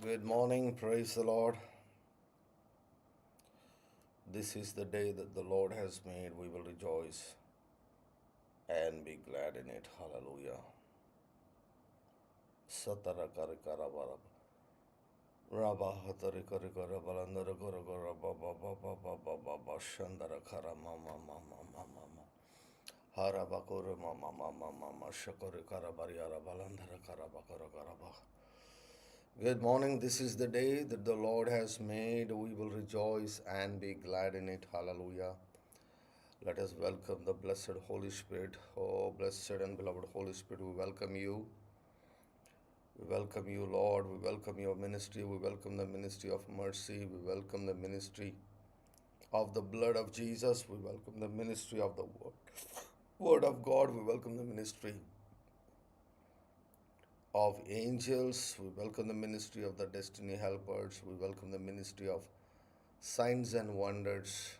Good morning, praise the Lord. This is the day that the Lord has made. We will rejoice and be glad in it. Hallelujah. Satara kara kara bara. Rabba hatari kara kara balandara kara kara ba ba ba ba ba ba ba ba shandara kara ma ma ma ma ma ma ma. Hara bakura ma ma ma ma ma ma shakara kara bariara balandara kara bakara kara ba. Good morning. This is the day that the Lord has made. We will rejoice and be glad in it. Hallelujah. Let us welcome the blessed Holy Spirit. Oh, blessed and beloved Holy Spirit, we welcome you. We welcome you, Lord. We welcome your ministry. We welcome the ministry of mercy. We welcome the ministry of the blood of Jesus. We welcome the ministry of the word of God. We welcome the ministry of angels. We welcome the ministry of the destiny helpers. We welcome the ministry of signs and wonders.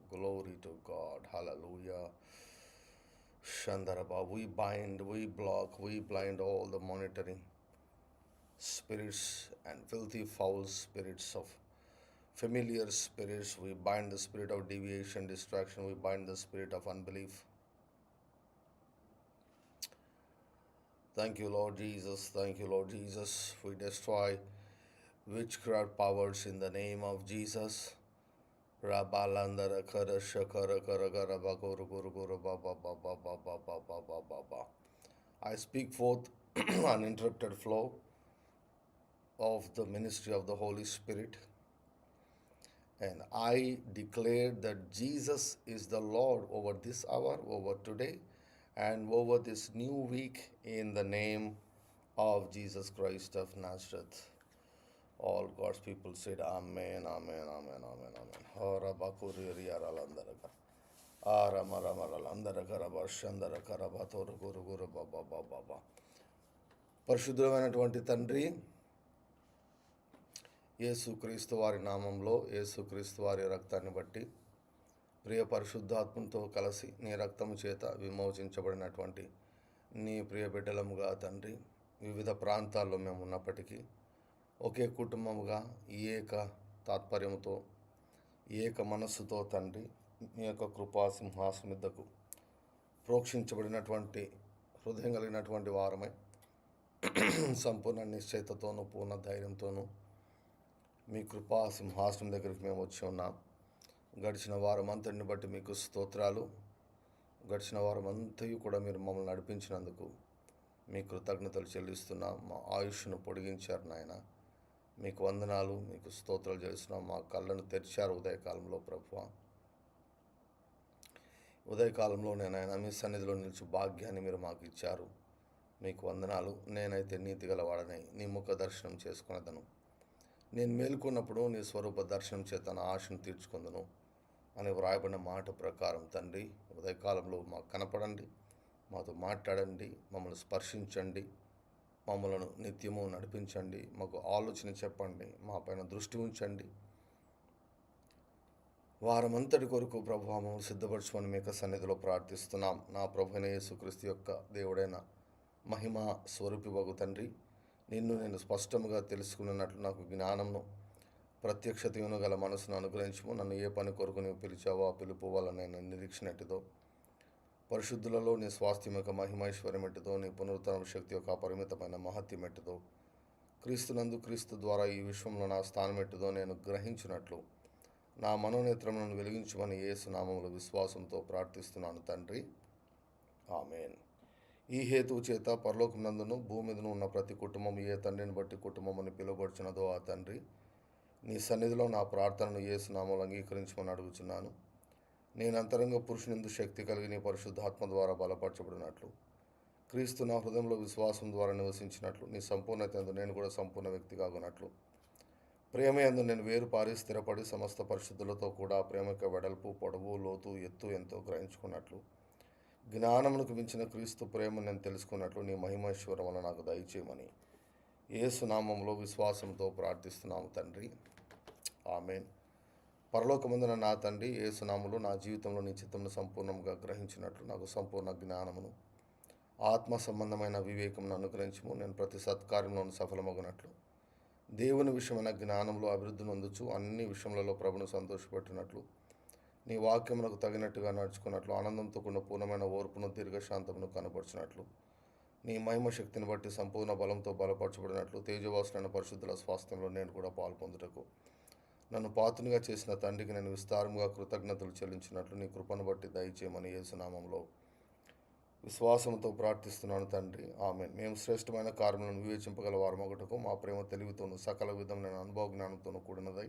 Glory to God. Hallelujah. Shandaraba. We bind, we block, we blind all the monitoring spirits and filthy foul spirits of familiar spirits. We bind the spirit of deviation, distraction. We bind the spirit of unbelief. Thank you, Lord Jesus. Thank you, Lord Jesus. We destroy witchcraft powers in the name of Jesus. Rabalandara kara shakara kara kara ba guru guru guru ba ba ba ba ba ba ba ba ba ba ba. I speak forth uninterrupted flow of the ministry of the Holy Spirit, and I declare that Jesus is the Lord over this hour, over today, and over this new week in the name of Jesus Christ of Nazareth. All God's people said, Amen, Amen, Amen, Amen, Amen. Hora bakuri riyara landaraga. Ara mara mara landaraga bashandara karabatora guru guru baba baba baba. పరిశుద్ధమైనటువంటి తండ్రి, యేసుక్రీస్తు వారి నామంలో, యేసుక్రీస్తు వారి రక్తాన్ని బట్టి, ప్రియ పరిశుద్ధాత్మతో కలిసి నీ రక్తము చేత విమోచించబడినటువంటి నీ ప్రియ బిడ్డలముగా తండ్రి, వివిధ ప్రాంతాల్లో మేము ఉన్నప్పటికీ ఒకే కుటుంబముగా ఏక తాత్పర్యముతో ఏక మనస్సుతో తండ్రి మీ యొక్క కృపా సింహాసనం మీదకు ప్రోక్షించబడినటువంటి హృదయం కలిగినటువంటి వారమై సంపూర్ణ నిశ్చయితతోనూ పూర్ణ ధైర్యంతోనూ మీ కృపా సింహాసనం దగ్గరికి మేము వచ్చి ఉన్నాం. గడిచిన వారం అంతటిని బట్టి మీకు స్తోత్రాలు. గడిచిన వారం అంతయు కూడా మీరు మమ్మల్ని నడిపించినందుకు మీ కృతజ్ఞతలు చెల్లిస్తున్నాం. మా ఆయుష్ను పొడిగించారు నాయన, మీకు వందనాలు, మీకు స్తోత్రాలు చేస్తున్నాం. మా కళ్ళను తెరిచారు ఉదయకాలంలో ప్రభువా. ఉదయకాలంలో నేనైనా మీ సన్నిధిలో నిలిచి భాగ్యాన్ని మీరు మాకు ఇచ్చారు. మీకు వందనాలు. నేనైతే నీతి గలవాడనై నీ ముఖ దర్శనం చేసుకునేదను. నేను మేలుకున్నప్పుడు నీ స్వరూప దర్శనం చేత నా ఆశను తీర్చుకుందును అని వ్రాయబడిన మాట ప్రకారం తండ్రి, ఉదయకాలంలో మాకు కనపడండి, మాతో మాట్లాడండి, మమ్మల్ని స్పర్శించండి, మమ్మలను నిత్యము నడిపించండి, మాకు ఆలోచన చెప్పండి, మా పైన దృష్టి ఉంచండి. వారమంతటి కొరకు ప్రభు మమ్మల్ని సిద్ధపరచుకొని మీ యొక్క సన్నిధిలో ప్రార్థిస్తున్నాం. నా ప్రభువైన యేసుక్రీస్తు యొక్క దేవుడైన మహిమ స్వరూపి వగు తండ్రి, నిన్ను నేను స్పష్టంగా తెలుసుకున్నట్లు నాకు జ్ఞానంను ప్రత్యక్షతను గల మనసును అనుగ్రహించము. నన్ను ఏ పని కొరకు నీవు పిలిచావో ఆ పిలుపు వల్ల నేను నిరీక్షణ ఎట్టిదో, పరిశుద్ధులలో నీ స్వాస్థ్యం యొక్క మహిమైశ్వర్యం ఎట్టిదో, నీ పునరుత్తర శక్తి యొక్క అపరిమితమైన మహత్యం ఎట్టిదో, క్రీస్తునందు క్రీస్తు ద్వారా ఈ విశ్వంలో నా స్థానం ఎట్టిదో నేను గ్రహించినట్లు నా మనోనేత్రములను వెలిగించమని యేసు నామములో విశ్వాసంతో ప్రార్థిస్తున్నాను తండ్రి. ఆమెన్. ఈ హేతువు చేత పరలోకమునందును భూమి మీదను ఉన్న ప్రతి కుటుంబం ఏ తండ్రిని బట్టి కుటుంబం అని పిలువబడుచున్నదో ఆ తండ్రి నీ సన్నిధిలో నా ప్రార్థనను యేసు నామములో అంగీకరించమని అడుగుచున్నాను. నేను అంతరంగ పురుషునిందు శక్తి కలిగి నీ పరిశుద్ధాత్మ ద్వారా బలపరచబడినట్లు, క్రీస్తు నా హృదయంలో విశ్వాసం ద్వారా నివసించినట్లు, నీ సంపూర్ణత యందు నేను కూడా సంపూర్ణ వ్యక్తి కాగునట్లు, ప్రేమ యందు నేను వేరు పారి స్థిరపడి సమస్త పరిశుద్ధులతో కూడా ప్రేమ యొక్క వెడల్పు, పొడవు, లోతు, ఎత్తు ఎంతో గ్రహించుకున్నట్లు, జ్ఞానమునకు మించిన క్రీస్తు ప్రేమ నేను తెలుసుకున్నట్లు నీ మహిమైశ్వరం వల్ల నాకు దయచేయమని యేసు నామములో విశ్వాసంతో ప్రార్థిస్తున్నాము తండ్రి. ఆమెన్. పరలోకమందున నా తండ్రి, యేసు నామములో నా జీవితంలో నీ చిత్తమును సంపూర్ణంగా గ్రహించినట్లు నాకు సంపూర్ణ జ్ఞానమును, ఆత్మ సంబంధమైన వివేకమును అనుగ్రహించము. నేను ప్రతి సత్కార్యంలోను సఫలమగునట్లు దేవుని విషయమైన జ్ఞానంలో అభివృద్ధి నొందుచు అన్ని విషయములలో ప్రభును సంతోషపెట్టినట్లు నీ వాక్యమునకు తగినట్టుగా నడుచుకున్నట్లు ఆనందంతో కూడిన పూర్ణమైన ఓర్పును దీర్ఘశాంతమును కనపరిచినట్లు నీ మహిమ శక్తిని బట్టి సంపూర్ణ బలంతో బలపరచబడినట్లు తేజవాసులైన పరిశుద్ధుల స్వాస్థ్యంలో నేను కూడా పాల్పొందుటకు నన్ను పాత్రునిగా చేసిన తండ్రికి నేను విస్తారముగా కృతజ్ఞతలు చెల్లించినట్లు నీ కృపను బట్టి దయచేయమని యేసునామంలో విశ్వాసంతో ప్రార్థిస్తున్నాను తండ్రి. ఆమేన్. మేము శ్రేష్టమైన కార్యములను వివేచింపగల వారమొకటకు మా ప్రేమ తెలివితోనూ సకల విధమైన అనుభవ జ్ఞానంతోనూ కూడినదై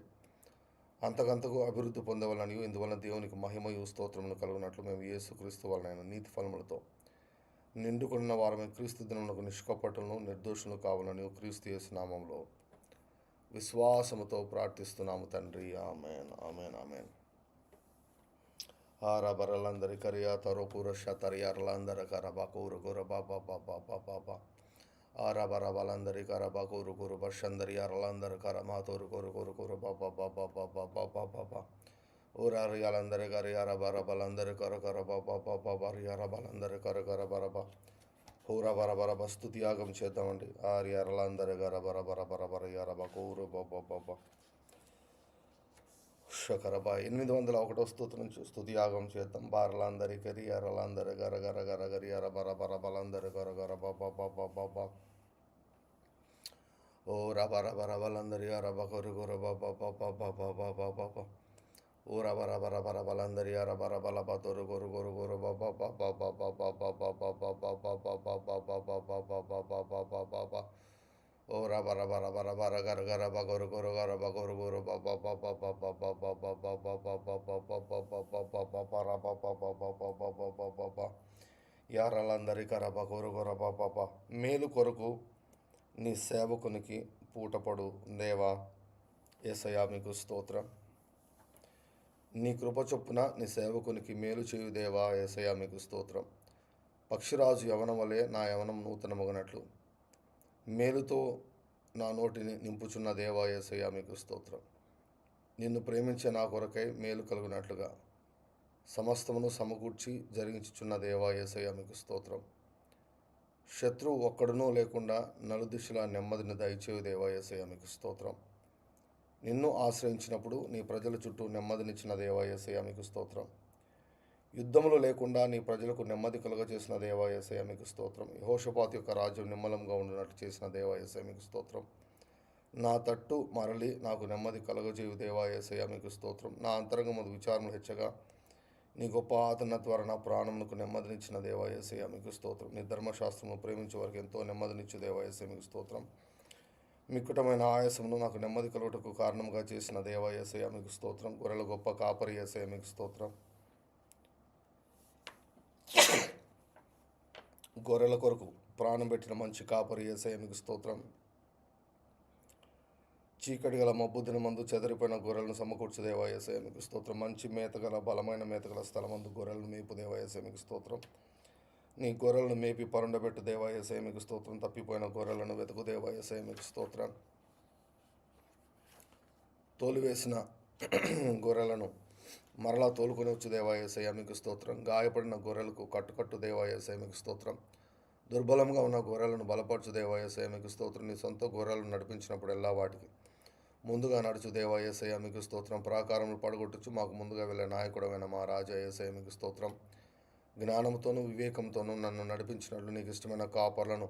అంతకంతకు అభివృద్ధి పొందవలని ఇందువలన దేవునికి మహిమయు స్తోత్రమును కలుగునట్లు మేము యేసుక్రీస్తు వలన నీతి ఫలములతో నిండుకున్న వారమే క్రీస్తు దినమునకు నిష్కపటులను నిర్దోషులను కావాలని క్రీస్తు యేసు నామంలో విశ్వాసముతో ప్రార్థిస్తున్నాము తండ్రి. ఆమేన్, ఆమేన్, ఆమేన్. ఆరా బరలందరి కరియా తరో పురుష తరియారలందర కరబా కూరు కూర బాబా బాబా బాబా ఆరా బరబలందరి కరబా కూరు కూరు బర్షందరి అరలందర కరమా తోరు కూరు కూరు కూరు బాబా బాబా బాబా బాబా బాబా ఊరారియాలందరి కరియార బరబలందరి కర కర బాబా బాబా బరియార బలందరి కర కర బరబా హూర బర బర బస్తుతి యాగం చేద్దామండి. ఆర్యారలందరి గర బర బర బర బర యారబా కూరు బాబా బాబా షకరబా 801 స్తోత్రం నుంచి స్తుతి యాగం చేద్దాం. బారలందరి కరియారలందరి గర గర గర గరియార బర బర బలందరి గర గర బాబా బాబా బాబా ఓ రబర బర బలందరి అరబ కొరు కొర బాబా బాబా బాబా బాబా బాబా ఓ రబర బర బర బలందరి అరబర బల బతొరు కొరు కొరు కొరు బాబా బాబా బాబా బాబా బాబా బాబా బాబా బాబా బాబా బాబా బాబా ఓ రబర బర బర బర గర గర బగొరు కొరు గర బగొరు కొరు బాబా బాబా బాబా బాబా బాబా బాబా బాబా బాబా బాబా బాబా బాబా యారలందరి కర బగొరు కొర బాబా మేలు కొరకు నీ సేవకునికి పూటపడు దేవా యేసయ్యా మీకు స్తోత్రం. నీ కృప చొప్పున నీ సేవకునికి మేలు చేయు దేవా యేసయ్యా మీకు స్తోత్రం. పక్షిరాజు యవనం వలె నా యవనం నూతనమగనట్లు మేలుతో నా నోటిని నింపుచున్న దేవా యేసయ్యా మీకు స్తోత్రం. నిన్ను ప్రేమించే నా కొరకై మేలు కలుగునట్లుగా సమస్తమును సమకూర్చి జరిగించుచున్న దేవా యేసయ్యా మీకు స్తోత్రం. శత్రువు ఒక్కడునూ లేకుండా నలుదిశలా నెమ్మదిని దయచేయు దేవా యేసయ్యా మీకు స్తోత్రం. నిన్ను ఆశ్రయించినప్పుడు నీ ప్రజల చుట్టూ నెమ్మదినిచ్చిన దేవా యేసయ్యా మీకు స్తోత్రం. యుద్ధములు లేకుండా నీ ప్రజలకు నెమ్మది కలుగజేసిన దేవా యేసయ్యా మీకు స్తోత్రం. యెహోషాపాతు యొక్క రాజ్యం నిమ్మలంగా ఉండినట్లు చేసిన దేవా యేసయ్యా మీకు స్తోత్రం. నా తట్టు మరలి నాకు నెమ్మది కలుగజేయు దేవా యేసయ్యా మీకు స్తోత్రం. నా అంతరంగమును విచారములు హెచ్చగా నీ గొప్ప ఆదరణ ద్వారా నా ప్రాణమునకు నెమ్మదినిచ్చిన దేవా యేసయ్యా మీకు స్తోత్రం. నీ ధర్మశాస్త్రమును ప్రేమించే వారికి ఎంతో నెమ్మదినిచ్చు దేవా యేసయ్యా మీకు స్తోత్రం. మిక్కుటమైన ఆయాసమును నాకు నెమ్మది కలుగుటకు కారణంగా చేసిన దేవా యేసయ్యా మీకు స్తోత్రం. గొర్రెల గొప్ప కాపరి యేసయ్యా మీకు స్తోత్రం. గొర్రెల కొరకు ప్రాణం పెట్టిన మంచి కాపరి యేసయ్యా మీకు స్తోత్రం. చీకటి గల మబ్బు దినమందు చెదరిపోయిన గొర్రెలను సమకూర్చు దేవా యేసయ్యా మీకు స్తోత్రం. మంచి మేతగల బలమైన మేతగల స్థలమందు గొర్రెలను మేపు దేవా యేసయ్యా మీకు స్తోత్రం. నీ గొర్రెలను మేపి పరుండబెట్టు దేవా యేసయ్యా మీకు స్తోత్రం. తప్పిపోయిన గొర్రెలను వెతుకు దేవా యేసయ్యా మీకు స్తోత్రం. తోలివేసిన గొర్రెలను మరలా తోలుకొని వచ్చు దేవా యేసయ్యా మీకు స్తోత్రం. గాయపడిన గొర్రెలకు కట్టుకట్టు దేవా యేసయ్యా మీకు స్తోత్రం. దుర్బలంగా ఉన్న గొర్రెలను బలపరచు దేవా యేసయ్యా మీకు స్తోత్రం. నీ సొంత గొర్రెలను నడిపించినప్పుడెల్లా వాటికి ముందుగా నడుచు దేవా యేసయ్యా మీకు స్తోత్రం. ప్రాకారములు పడగొట్టుచు మాకు ముందుగా వెళ్ళే నాయకుడమైన మా రాజా యేసయ్యా మీకు స్తోత్రం. జ్ఞానంతోనూ వివేకంతోనూ నన్ను నడిపించినట్లు నీకు ఇష్టమైన కాపర్లను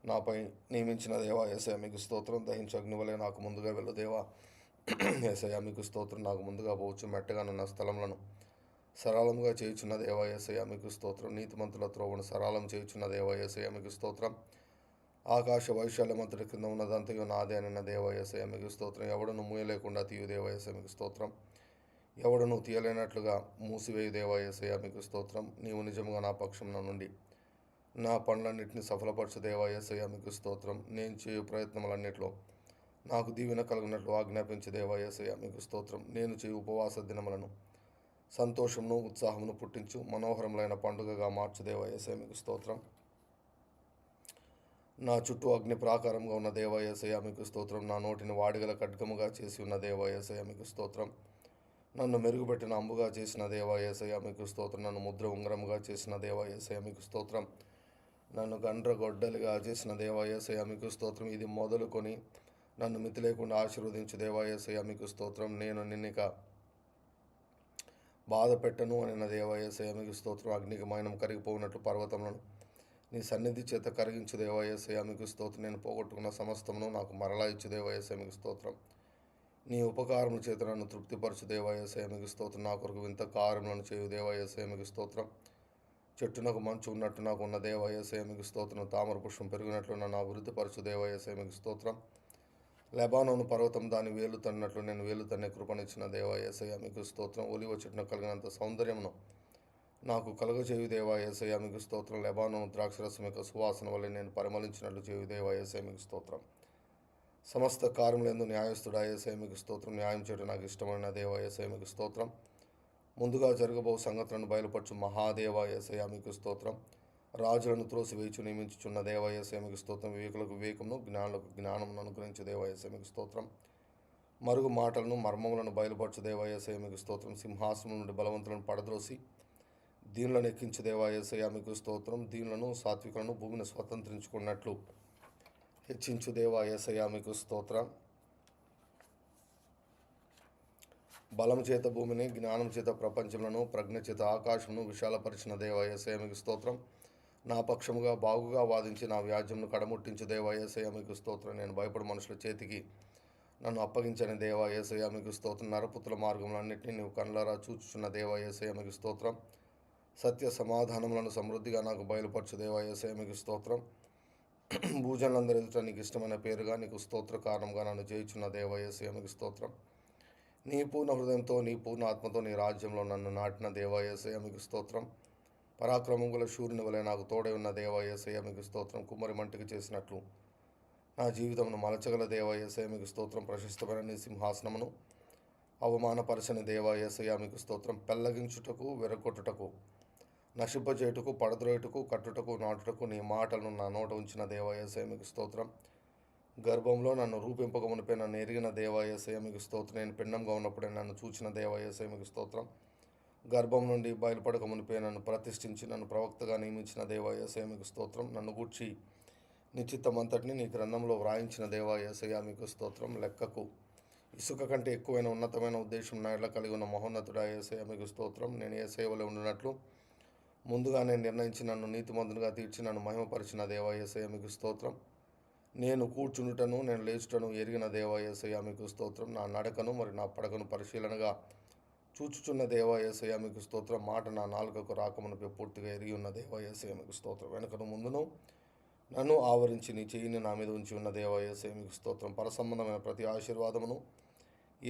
నాపై నియమించిన దేవా యేసయ్యా మీకు స్తోత్రం. దహించు అగ్నివలే నాకు ముందుగా వెళ్ళు దేవా యేసయ్యా మీకు స్తోత్రం. నాకు ముందుగా పోవచ్చు మెట్టగా నున్న స్థలములను సరళంగా చేయుచున్న దేవా యేసయ్యా మీకు స్తోత్రం. నీతిమంతుల త్రోవను సరళం చేయుచున్న దేవా యేసయ్యా మీకు స్తోత్రం. ఆకాశ వైశాల్యమంతటి కింద ఉన్నదంతయు నాదే అనిన దేవా యేసయ్యా మీకు స్తోత్రం. ఎవడను మూయలేకుండా తీయు దేవా యేసయ్యా మీకు స్తోత్రం. ఎవడను తీయలేనట్లుగా మూసివేయు దేవా యేసయ్యా మీకు స్తోత్రం. నీవు నిజంగా నా పక్షంలో నుండి నా పనులన్నింటినీ సఫలపరచు దేవా యేసయ్యా మీకు స్తోత్రం. నేను చేయు ప్రయత్నములన్నింటిలో నాకు దీవెన కలిగినట్లు ఆజ్ఞాపించు దేవా యేసయ్యా మీకు స్తోత్రం. నేను చేయు ఉపవాస దినములను సంతోషమును ఉత్సాహమును పుట్టించు మనోహరములైన పండుగగా మార్చు దేవా యేసయ్యా మీకు స్తోత్రం. నా చుట్టూ అగ్ని ప్రాకారంగా ఉన్న దేవా యేసయ్యా మీకు స్తోత్రం. నా నోటిని వాడిగల ఖడ్గముగా చేసి ఉన్న దేవా యేసయ్యా మీకు స్తోత్రం. నన్ను మెరుగుపెట్టిన అంబుగా చేసిన దేవా యేసయ్యా మీకు స్తోత్రం. నన్ను ముద్ర ఉంగరముగా చేసిన దేవా యేసయ్యా మీకు స్తోత్రం. నన్ను గండ్ర గొడ్డలిగా చేసిన దేవా యేసయ్యా మీకు స్తోత్రం. ఇది మొదలుకొని నన్ను మితి లేకుండా ఆశీర్వదించు దేవా యేసయ్య మీకు స్తోత్రం. నేను నిన్నిక బాధ పెట్టను అని దేవా యేసయ్య మీకు స్తోత్రం. అగ్నికి మైనం కరిగిపోయినట్లు పర్వతములను నీ సన్నిధి చేత కరిగించు దేవా యేసయ్య మీకు స్తోత్రం. నేను పోగొట్టుకున్న సమస్తమును నాకు మరలా ఇచ్చు దేవా యేసయ్య మీకు స్తోత్రం. నీ ఉపకారము చేత నన్ను తృప్తిపరచు దేవా యేసయ్య మీకు స్తోత్రం. నా కొరకు వింత కార్యములను చేయు దేవా యేసయ్య మీకు స్తోత్రం. చెట్టునకు మంచు ఉన్నట్టు నాకు ఉన్న దేవా యేసయ్య మీకు స్తోత్రం. తామర పుష్పం పెరిగినట్లు నన్ను అభివృద్ధిపరచు దేవా యేసయ్య మీకు స్తోత్రం. లెబానోను పర్వతం దాని వేలు తన్నట్లు నేను వేలు తన్నే కృపనిచ్చిన దేవా యేసయ్య మీకు స్తోత్రం. ఒలివ చెట్టున కలిగినంత సౌందర్యమును నాకు కలుగచేయు దేవా యేసయ్య మీకు స్తోత్రం. లెబానోను ద్రాక్షరసం యొక్క సువాసన వల్ల నేను పరిమళించినట్లు చేయు దేవా యేసయ్య మీకు స్తోత్రం. సమస్త కార్యములందు న్యాయస్థుడా యేసయ్య మీకు స్తోత్రం. న్యాయం చేయడం నాకు ఇష్టమైన దేవా యేసయ్య మీకు స్తోత్రం. ముందుగా జరగబో సంగతులను బయలుపరచు మహాదేవా యేసయ్య మీకు స్తోత్రం. రాజులను త్రోసివేయచు నియమించుచున్న దేవా యేసయ్య మీకు స్తోత్రం. వివేకులకు వివేకమును జ్ఞానులకు జ్ఞానమును అనుగ్రహించు దేవా యేసయ్య మీకు స్తోత్రం. మరుగు మాటలను మర్మములను బయలుపరచు దేవా యేసయ్య మీకు స్తోత్రం. సింహాసనం నుండి బలవంతులను పడద్రోసి దీనులను ఎక్కించు దేవా యేసయ్య మీకు స్తోత్రం. దీనులను సాత్వికులను భూమిని స్వతంత్రించుకున్నట్లు హెచ్చించు దేవా యేసయ్య మీకు స్తోత్రం. బలం చేత భూమిని, జ్ఞానం చేత ప్రపంచములను, ప్రజ్ఞ చేత ఆకాశమును విశాలపరిచిన దేవా యేసయ్య మీకు స్తోత్రం. నా పక్షముగా బాగుగా వాదించి నా వ్యాజ్యమును కడముట్టించు దేవా యేసయ్య మీకు స్తోత్రం. నేను భయపడు మనుషుల చేతికి నన్ను అప్పగించని దేవా యేసయ్య మీకు స్తోత్రం. నరపుత్రుల మార్గములన్నింటినీ నీవు కళ్ళారా చూచుచున్న దేవా యేసయ్య మీకు స్తోత్రం. సత్య సమాధానములను సమృద్ధిగా నాకు బయలుపరచు దేవా యేసయ్య మీకు స్తోత్రం. భూజనులందరి ఎదుట నీకు ఇష్టమైన పేరుగా నీకు స్తోత్ర కారణంగా నన్ను జయించున్న దేవా యేసయ్య మీకు స్తోత్రం. నీ పూర్ణ హృదయంతో నీ పూర్ణ ఆత్మతో నీ రాజ్యంలో నన్ను నాటిన దేవా యేసయ్య మీకు స్తోత్రం. పరాక్రమం గల శూరుని వలె నాకు తోడై ఉన్న దేవా యేసయ్య మీకు స్తోత్రం. కుమ్మరి మంటికి చేసినట్లు నా జీవితమును మలచగల దేవా యేసయ్య మీకు స్తోత్రం. ప్రశస్తమైన నీ సింహాసనమును అవమానపరచని దేవా యేసయ్య మీకు స్తోత్రం. పెళ్లగించుటకు వెరగొట్టుటకు నశింపజేయుటకు పడద్రోయుటకు కట్టుటకు నాటుటకు నీ మాటలను నా నోట ఉంచిన దేవా యేసయ్య మీకు స్తోత్రం. గర్భంలో నన్ను రూపింపక మునిపే నన్ను ఎరిగిన దేవా యేసయ్య మీకు స్తోత్రం. నేను పిండంగా ఉన్నప్పుడే నన్ను చూచిన దేవా యేసయ్య మీకు స్తోత్రం. గర్భం నుండి బయలుపడక మునిపే నన్ను ప్రతిష్ఠించి నన్ను ప్రవక్తగా నియమించిన దేవా యేసయ్య మీకు స్తోత్రం. నన్ను గూర్చి నిశ్చిత్తమంతటిని నీ గ్రంథంలో వ్రాయించిన దేవా యేసయ్య మీకు స్తోత్రం. లెక్కకు ఇసుక కంటే ఎక్కువైన ఉన్నతమైన ఉద్దేశం నా ఎడల కలిగి ఉన్న మహోన్నతుడా యేసయ్య మీకు స్తోత్రం. నేను ఏ సేవలో ఉండినట్లు ముందుగానే నిర్ణయించి నన్ను నీతిమంతునిగా తీర్చి నన్ను మహిమపరిచిన దేవా యేసయ్య మీకు స్తోత్రం. నేను కూర్చుండుటను నేను లేచుటను ఎరిగిన దేవా యేసయ్య మీకు స్తోత్రం. నా నడకను మరి నా పడకను పరిశీలనగా చూచుచున్న దేవా యేసయ్య మీకు స్తోత్రం. మాట నా నాలుకకు రాకమునిపై పూర్తిగా ఎరిగి ఉన్న దేవా యేసయ్య మీకు స్తోత్రం. వెనుకను ముందును నన్ను ఆవరించి నీ చెయ్యిని నా మీద ఉంచి ఉన్న దేవా యేసయ్య మీకు స్తోత్రం. పరసంబంధమైన ప్రతి ఆశీర్వాదమును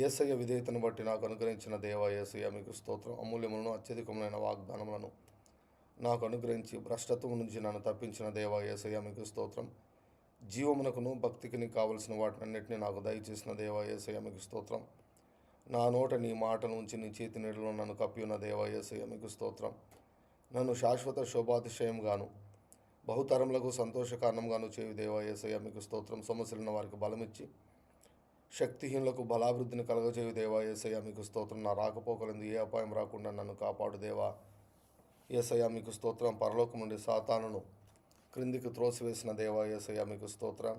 యేసయ్య విధేయతను బట్టి నాకు అనుగ్రహించిన దేవా యేసయ్య మీకు స్తోత్రం. అమూల్యములను అత్యధికములైన వాగ్దానములను నాకు అనుగ్రహించి భ్రష్టత్వం నుంచి నన్ను తప్పించిన దేవా యేసయ్య మీకు స్తోత్రం. జీవమునకును భక్తికి కావలసిన వాటినన్నింటినీ నాకు దయచేసిన దేవా యేసయ్య మీకు స్తోత్రం. నా నోట నీ మాటను ఉంచి నీ చేతి నీడలో నన్ను కప్పి ఉన్న దేవా యేసయ్య మీకు స్తోత్రం. నన్ను శాశ్వత శోభాతిశయంగాను బహుతరములకు సంతోష కారణంగాను చేయు దేవా యేసయ్య మీకు స్తోత్రం. సొమ్మసిలిన వారికి బలమిచ్చి శక్తిహీనులకు బలాభివృద్ధిని కలగజేయు దేవా యేసయ్య మీకు స్తోత్రం. నా రాకపోకలందు ఏ అపాయం రాకుండా నన్ను కాపాడు దేవా యేసయ్య మీకు స్తోత్రం. పరలోకం నుండి సాతానును క్రిందికి త్రోసివేసిన దేవా యేసయ్య మీకు స్తోత్రం.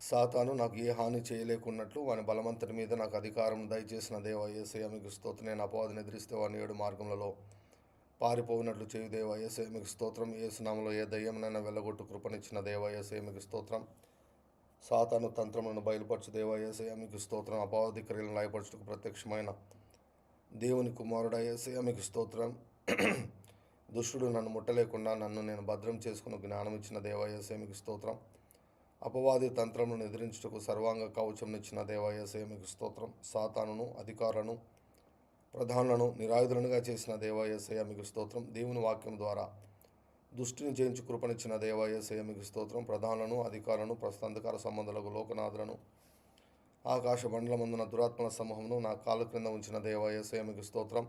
సాతాను నాకు ఏ హాని చేయలేకున్నట్లు వాని బలవంతుని మీద నాకు అధికారం దయచేసిన దేవా యేసయ్య మీకు స్తోత్రం. నేను అపవాదిని ఎదిరిస్తే వాని 7 మార్గములలో పారిపోయినట్లు చేయు దేవా యేసయ్య మీకు స్తోత్రం. యేసునామములో ఏ దయ్యమునైనా వెళ్ళగొట్టు కృపనిచ్చిన దేవా యేసయ్య మీకు స్తోత్రం. సాతాను తంత్రములను బయలుపరచు దేవా యేసయ్య మీకు స్తోత్రం. అపవాది క్రియలను లయపరచుటకు ప్రత్యక్షమైన దేవుని కుమారుడా యేసయ్య మీకు స్తోత్రం. దుష్టుడు నన్ను ముట్టలేకుండా నన్ను నేను భద్రం చేసుకుని జ్ఞానం ఇచ్చిన దేవా యేసయ్య మీకు స్తోత్రం. అపవాది తంత్రములను ఎదిరించుటకు సర్వాంగ కవచం ఇచ్చిన దేవా యేసయ్య మీకు స్తోత్రం. సాతానును అధికారులను ప్రధానులను నిరాయుధులనుగా చేసిన దేవా యేసయ్య మీకు స్తోత్రం. దేవుని వాక్యం ద్వారా దుష్టిని జయించు కృపనిచ్చిన దేవా యేసయ్య మీకు స్తోత్రం. ప్రధానులను అధికారులను ప్రస్తుతాంధకార సంబంధాలకు లోకనాథులను ఆకాశ మండలమందున దురాత్మల సమూహమును నా కాళ్ళ క్రింద ఉంచిన దేవా యేసయ్య మీకు స్తోత్రం.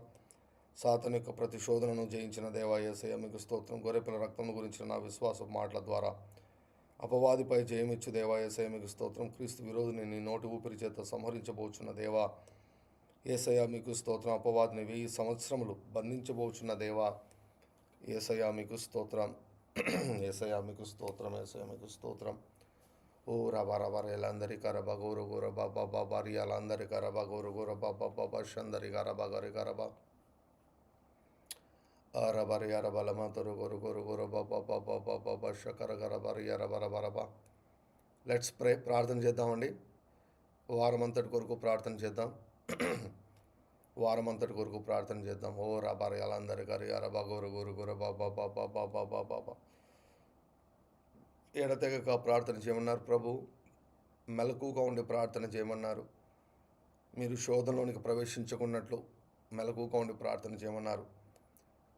సాతాను యొక్క ప్రతిశోధనను జయించిన దేవా యేసయ్య మీకు స్తోత్రం. గొర్రెపిల్ల రక్తమును గురించిన నా విశ్వాస మాటల ద్వారా అపవాదిపై జయమిచ్చు దేవా యేసయ్య మీకు స్తోత్రం. క్రీస్తు విరోధిని నీ నోటి ఊపిరి చేత సంహరించబోచున్న దేవా యేసయ్య మీకు స్తోత్రం. అపవాదిని 1000 సంవత్సరములు బంధించబోచున్న దేవా యేసయ్య మీకు స్తోత్రం. యేసయ్యా మీకు స్తోత్రం, యేసయ్యా మీకు స్తోత్రం. ఓ రబా రబా రేలందరి కరబ గోరు గోర బాబా బాబా రియాలందరి కరబ గోరు గోర బాబా బాబా షందరి కరబ గరి కరబ రబరి అరబలమ తొరు గోరు గోరు గోర బాబా బాబా బాబా షకర గరబరి అరబరబరబ. Let's pray. ప్రార్థన చేద్దామండి. వారమంతటి కొరకు ప్రార్థన చేద్దాం. వారమంతటి కొరకు ప్రార్థన చేద్దాం. ఓ రబరి అలందరి కరి అరబ గోరు గోరు గోర బాబా బాబా బాబా బాబా. ఎడతెగక ప్రార్థన చేయమన్నారు ప్రభు. మెలకుగా ఉండి ప్రార్థన చేయమన్నారు. మీరు శోధనలోనికి ప్రవేశించుకున్నట్లు మెలకుగా ఉండి ప్రార్థన చేయమన్నారు.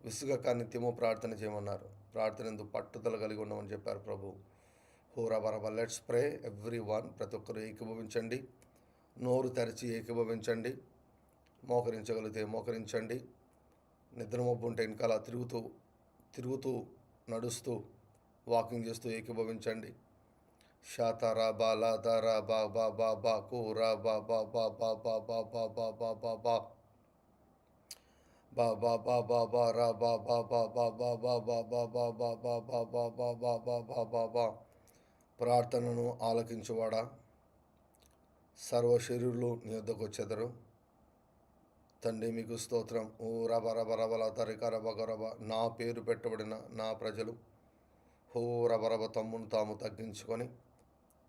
విసుగక నిత్యము ప్రార్థన చేయమన్నారు. ప్రార్థన ఎందుకు పట్టుదల కలిగి ఉండమని చెప్పారు ప్రభు. హోరా బరబ. Let's pray everyone. ప్రతి ఒక్కరు ఏకీభవించండి. నోరు తెరిచి ఏకీభవించండి. మోకరించగలిగితే మోకరించండి. నిద్రమబ్బు ఉంటే వెనకాల తిరుగుతూ నడుస్తూ వాకింగ్ చేస్తూ ఏకీభవించండి. షాతారా బాలా దారా బా బా బా బా కూరా బా బా బా బా బా బా బా బా బా బా బా బా బా బా బా బా రా బా బా బా బా బా బా బా బా బా బా బా బా బా బా బా బా బా బా బా. ప్రార్థనను ఆలకించువాడా, సర్వ శరీరులు నీ వద్దకు వచ్చెదరు. తండ్రి మీకు స్తోత్రం. ఓ రబ రబ రబల తరిక రబ గరబ. నా పేరు పెట్టబడిన నా ప్రజలు హో రబరబ తమ్మును తాము తగ్గించుకొని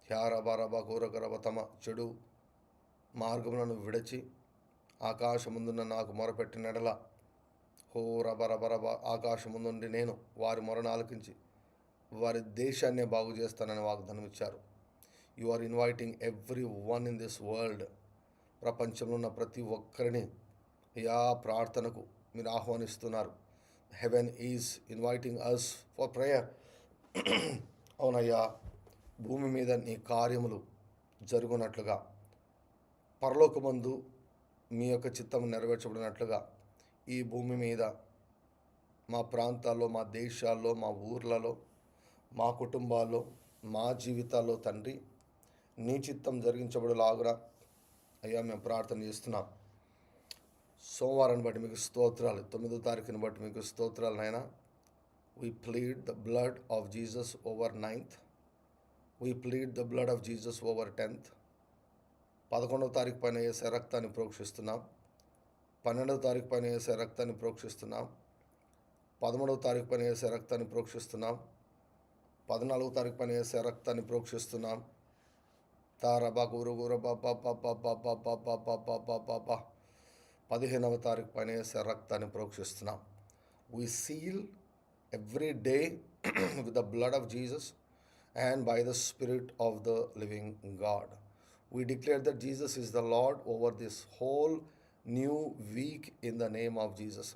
హ్యారబరబ కూరగరబ తమ చెడు మార్గములను విడిచి ఆకాశముందున్న నాకు మొరపెట్టినడల హో రబరబరబ ఆకాశముందుండి నేను వారి మొరను ఆలకించి వారి దేశాన్నే బాగు చేస్తానని వాగ్దానం ఇచ్చారు. You are inviting everyone in this world. ప్రపంచంలో ఉన్న ప్రతి ఒక్కరిని ప్రార్థనకు మీరు ఆహ్వానిస్తున్నారు. Heaven is inviting us for prayer. అవునయ్యా, భూమి మీద నీ కార్యములు జరుగునట్లుగా, పరలోకమందు మీ యొక్క చిత్తం నెరవేర్చబడినట్లుగా ఈ భూమి మీద మా ప్రాంతాల్లో, మా దేశాల్లో, మా ఊర్లలో, మా కుటుంబాల్లో, మా జీవితాల్లో తండ్రి నీ చిత్తం జరిగించబడేలాగున అయ్యా మేము ప్రార్థన చేస్తున్నాం. సోమవారాన్ని బట్టి మీకు స్తోత్రాలు. 9వ తారీఖుని బట్టి మీకు స్తోత్రాలు నాయనా. We plead the blood of Jesus over 9th. We plead the blood of Jesus over 10th. 11వ తారీఖు పైన వేసే రక్తాన్ని ప్రోక్షిస్తున్నాం. 12వ తారీఖు పైన వేసే రక్తాన్ని ప్రోక్షిస్తున్నాం. 13వ తారీఖు పైన వేసే రక్తాన్ని ప్రోక్షిస్తున్నాం. 14వ తారీఖు పైన వేసే రక్తాన్ని ప్రోక్షిస్తున్నాం. తారబా గురు గురు బాబా బాబా బాబా బాబా బాబా బాబా. 15వ తారీఖు పైన వేసే రక్తాన్ని ప్రోక్షిస్తున్నాం. We seal every day with the blood of Jesus and by the Spirit of the living God. We declare that Jesus is the Lord over this whole new week in the name of Jesus.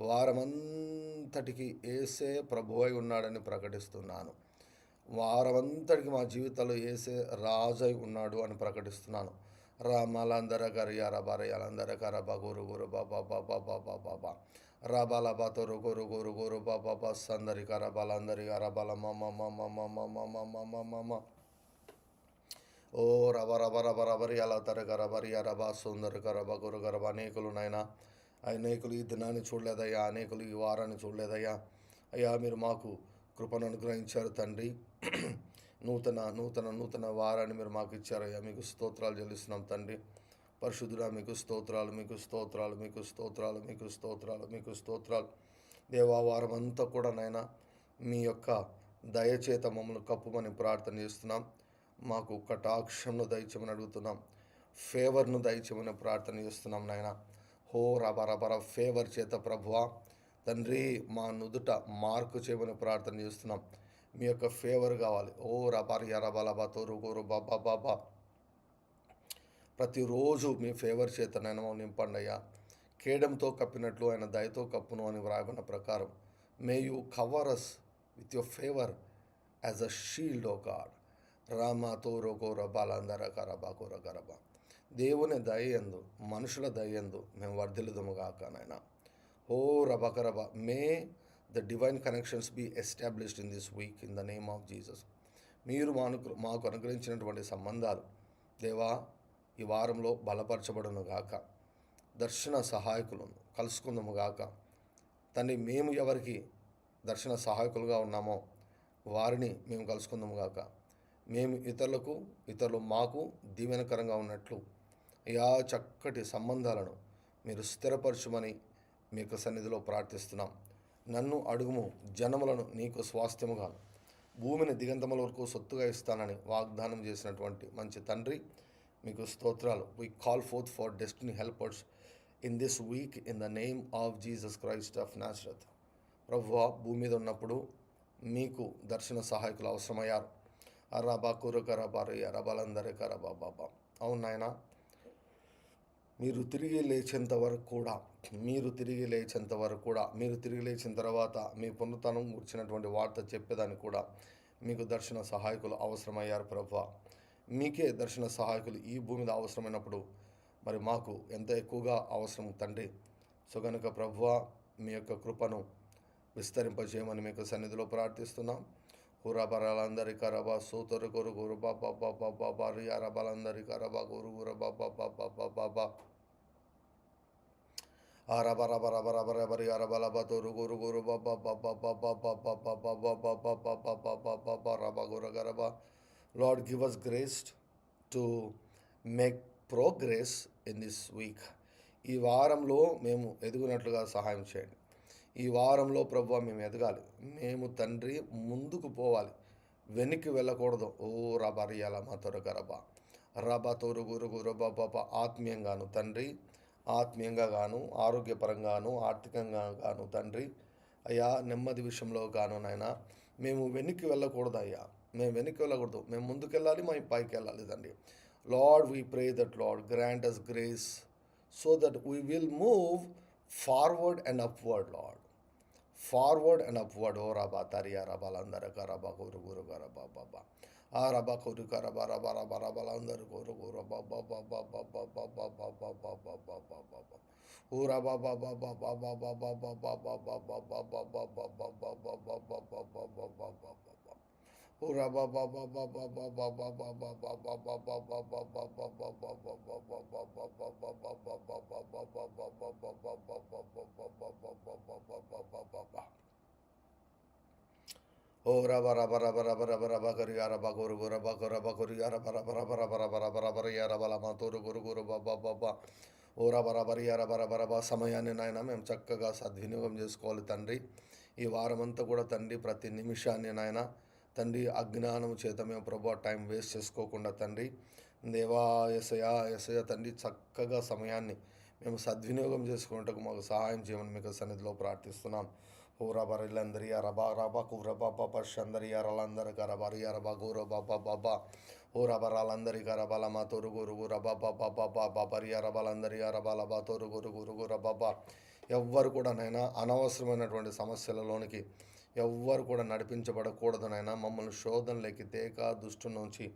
వారమంతటికి యేసే ప్రభువై ఉన్నాడని ప్రకటిస్తున్నాను. వారమంతటికి మా జీవితంలో యేసే రాజై ఉన్నాడు అని ప్రకటిస్తున్నాను. రామలందర గరియార బరయాలందర కరబ గురు గురు బాబా బాబా బాబా బాబా రబలబ తొరు గురు గురు గురు బాబా సందరి కరబలందరి అరబల మమ మమ మమ మమ మమ మమ. ఓ రబ రబ రబ రబరి అలా తర గరబరి అరబ సుందరి కరబ గురు గరబ. అనేకులు నైనా అనేకులు ఈ దినాన్ని చూడలేదయ్యా, అనేకులు ఈ వారాన్ని చూడలేదయ్యా. అయ్యా మీరు మాకు కృపను అనుగ్రహించారు తండ్రి. నూతన వారాన్ని మీరు మాకు ఇచ్చారయ్యా. మీకు స్తోత్రాలు చెల్లిస్తున్నాం తండ్రి. పరిశుద్ధుడా మీకు స్తోత్రాలు, మీకు స్తోత్రాలు, మీకు స్తోత్రాలు, మీకు స్తోత్రాలు, మీకు స్తోత్రాలు. దేవా వారం అంతా కూడా నాయనా మీ యొక్క దయచేత మమ్మల్ని కప్పుమని ప్రార్థన చేస్తున్నాం. మాకు కటాక్షంను దయచేయమని అడుగుతున్నాం. ఫేవర్ను దయచేయమని ప్రార్థన చేస్తున్నాం నాయన. హో రబరబర ఫేవర్ చేత ప్రభువా తండ్రి మా నుదుట మార్కు చేయమని ప్రార్థన చేస్తున్నాం. మీ యొక్క ఫేవర్ కావాలి. ఓ రబర్ ఎరబలబా తోరు గోరు బాబా బాబా. ప్రతిరోజు మీ ఫేవర్ చేత నేను నింపండి అయ్యా. కేడంతో కప్పినట్లు ఆయన దయతో కప్పును అని వ్రాయబడిన ప్రకారం may you cover us with your favour as a shield oh God. రామా తోరో గోర బాలందర కరబా గోర గరబా. దేవుని దయందు మనుషుల దయందు మేము వర్ధిల్లుదుముగాక నాయన. ఓ రబకరబ. May the divine connections be established in this week in the name of Jesus. మీరు మాకు అనుగ్రహించినటువంటి సంబంధాలు దేవా ఈ వారంలో బలపరచబడును గాక. దర్శన సహాయకులను కలుసుకుందాము గాక తండ్రి. మేము ఎవరికి దర్శన సహాయకులుగా ఉన్నామో వారిని మేము కలుసుకుందాము గాక. మేము ఇతరులు మాకు దీవెనకరంగా ఉన్నట్లు అయా చక్కటి సంబంధాలను మీరు స్థిరపరచుమని మీ యొక్క సన్నిధిలో ప్రార్థిస్తున్నాం. నన్ను అడుగుము, జనములను నీకు స్వాస్థ్యముగాను, భూమిని దిగంతముల వరకు సొత్తుగా ఇస్తానని వాగ్దానం చేసినటువంటి మంచి తండ్రి, మీకు స్తోత్రాలు. We call fourth for destiny helpers in this week in the name of Jesus Christ of Nazareth. ప్రభువా, భూమి మీద ఉన్నప్పుడు మీకు దర్శన సహాయకులు అవసరమయ్యారు. అరాబా కురకరబారి అరబాలందరి కరబా బాబా. అవును నాయన, మీరు తిరిగి లేచేంత వరకు కూడా మీరు తిరిగి లేచిన తర్వాత మీ పునరుత్థానం గురించినటువంటి వార్త చెప్పేదానికి కూడా మీకు దర్శన సహాయకులు అవసరమయ్యారు ప్రభువా. మీకే దర్శన సహాయకులు ఈ భూమి మీద అవసరమైనప్పుడు మరి మాకు ఎంత ఎక్కువగా అవసరం తండ్రి. సో కనుక ప్రభువా, మీ యొక్క కృపను విస్తరింపజేయమని మీకు సన్నిధిలో ప్రార్థిస్తున్నాం. హురాబరాలందరి కరబా సూతరు గురు గురు బాబా బాబా బాబా రియారబాలందరి కరబా గురు గురు బాబా బాబా బాబా బాబా ఆరబరబరబరబరబరి అరబలబా తోరు గురు గురు బాబా బాబా బాబా బాబా బాబా బాబా బాబా బాబా బాబా రబా గురు గరబా. Lord, give us grace to make progress in this week. ఈ వారంలో మేము ఎదుగునట్లుగా సహాయం చేయండి. ఈ వారంలో ప్రభువా మేము ఎదగాలి. మేము తండ్రి ముందుకు పోవాలి, వెనక్కి వెళ్ళకూడదు. ఓ రబరియాల మా తొరగరబా రబా తోరు గురు గురు బాబా. ఆత్మీయంగాను తండ్రి, ఆత్మీయంగా గాను, ఆరోగ్యపరంగాను, ఆర్థికంగా గాను తండ్రి అయ్యా, నెమ్మది విషయంలో గాను నాయన మేము వెనక్కి వెళ్ళకూడదు అయ్యా. మేము వెనక్కి వెళ్ళకూడదు, మేము ముందుకెళ్ళాలి, మేము పైకి వెళ్ళాలి తండ్రి. Lord, we pray that lord grant us grace so that we will move forward and upward, Lord. Forward and upward. O Rabba Tariya Rabalandara Karaba Guru Guru Garaba Baba. Araba Kuru Karaba Rabba Rabba Rabalandara Guru Guru Baba Baba Baba Baba Baba Baba Baba Baba. Ura Baba Baba Baba Baba Baba Baba Baba Baba Baba Baba Baba Baba Baba. Ura Baba Baba Baba Baba Baba Baba Baba Baba Baba. O raba raba raba raba raba raba kari raba guru guru raba raba kuri raba raba raba raba raba raba raba raba lama turu guru guru baba baba. ఓ రబరబరబరబరబరబ. సమయాన్ని నాయన మేము చక్కగా సద్వినియోగం చేసుకోవాలి తండ్రి. ఈ వారమంతా కూడా తండ్రి ప్రతి నిమిషాన్ని నాయన తండ్రి అజ్ఞానం చేత మేము ప్రభు టైం వేస్ట్ చేసుకోకుండా తండ్రి దేవా యేసయ్య తండ్రి చక్కగా సమయాన్ని మేము సద్వినియోగం చేసుకున్నట్టుకు మాకు సహాయం చేయమని మీకు సన్నిధిలో ప్రార్థిస్తున్నాం. ఊరా బరిలందరియా రబా రబా కూర బాబా పర్షందరియా రలందరిక రబరియా రబా గూర బాబా బాబా ఊరా బరాలందరిక రబలమా తొరు గురు గుర బాబా బాబా బాబా బరియా రబలందరియా రబలబా తొరు గురు గురు గుర బాబా. ఎవ్వరు కూడా నైనా అనవసరమైనటువంటి సమస్యలలోనికి ఎవ్వరు కూడా నడిపించబడకూడదనైనా మమ్మల్ని శోధనలోకి తేక దుష్టు నుంచి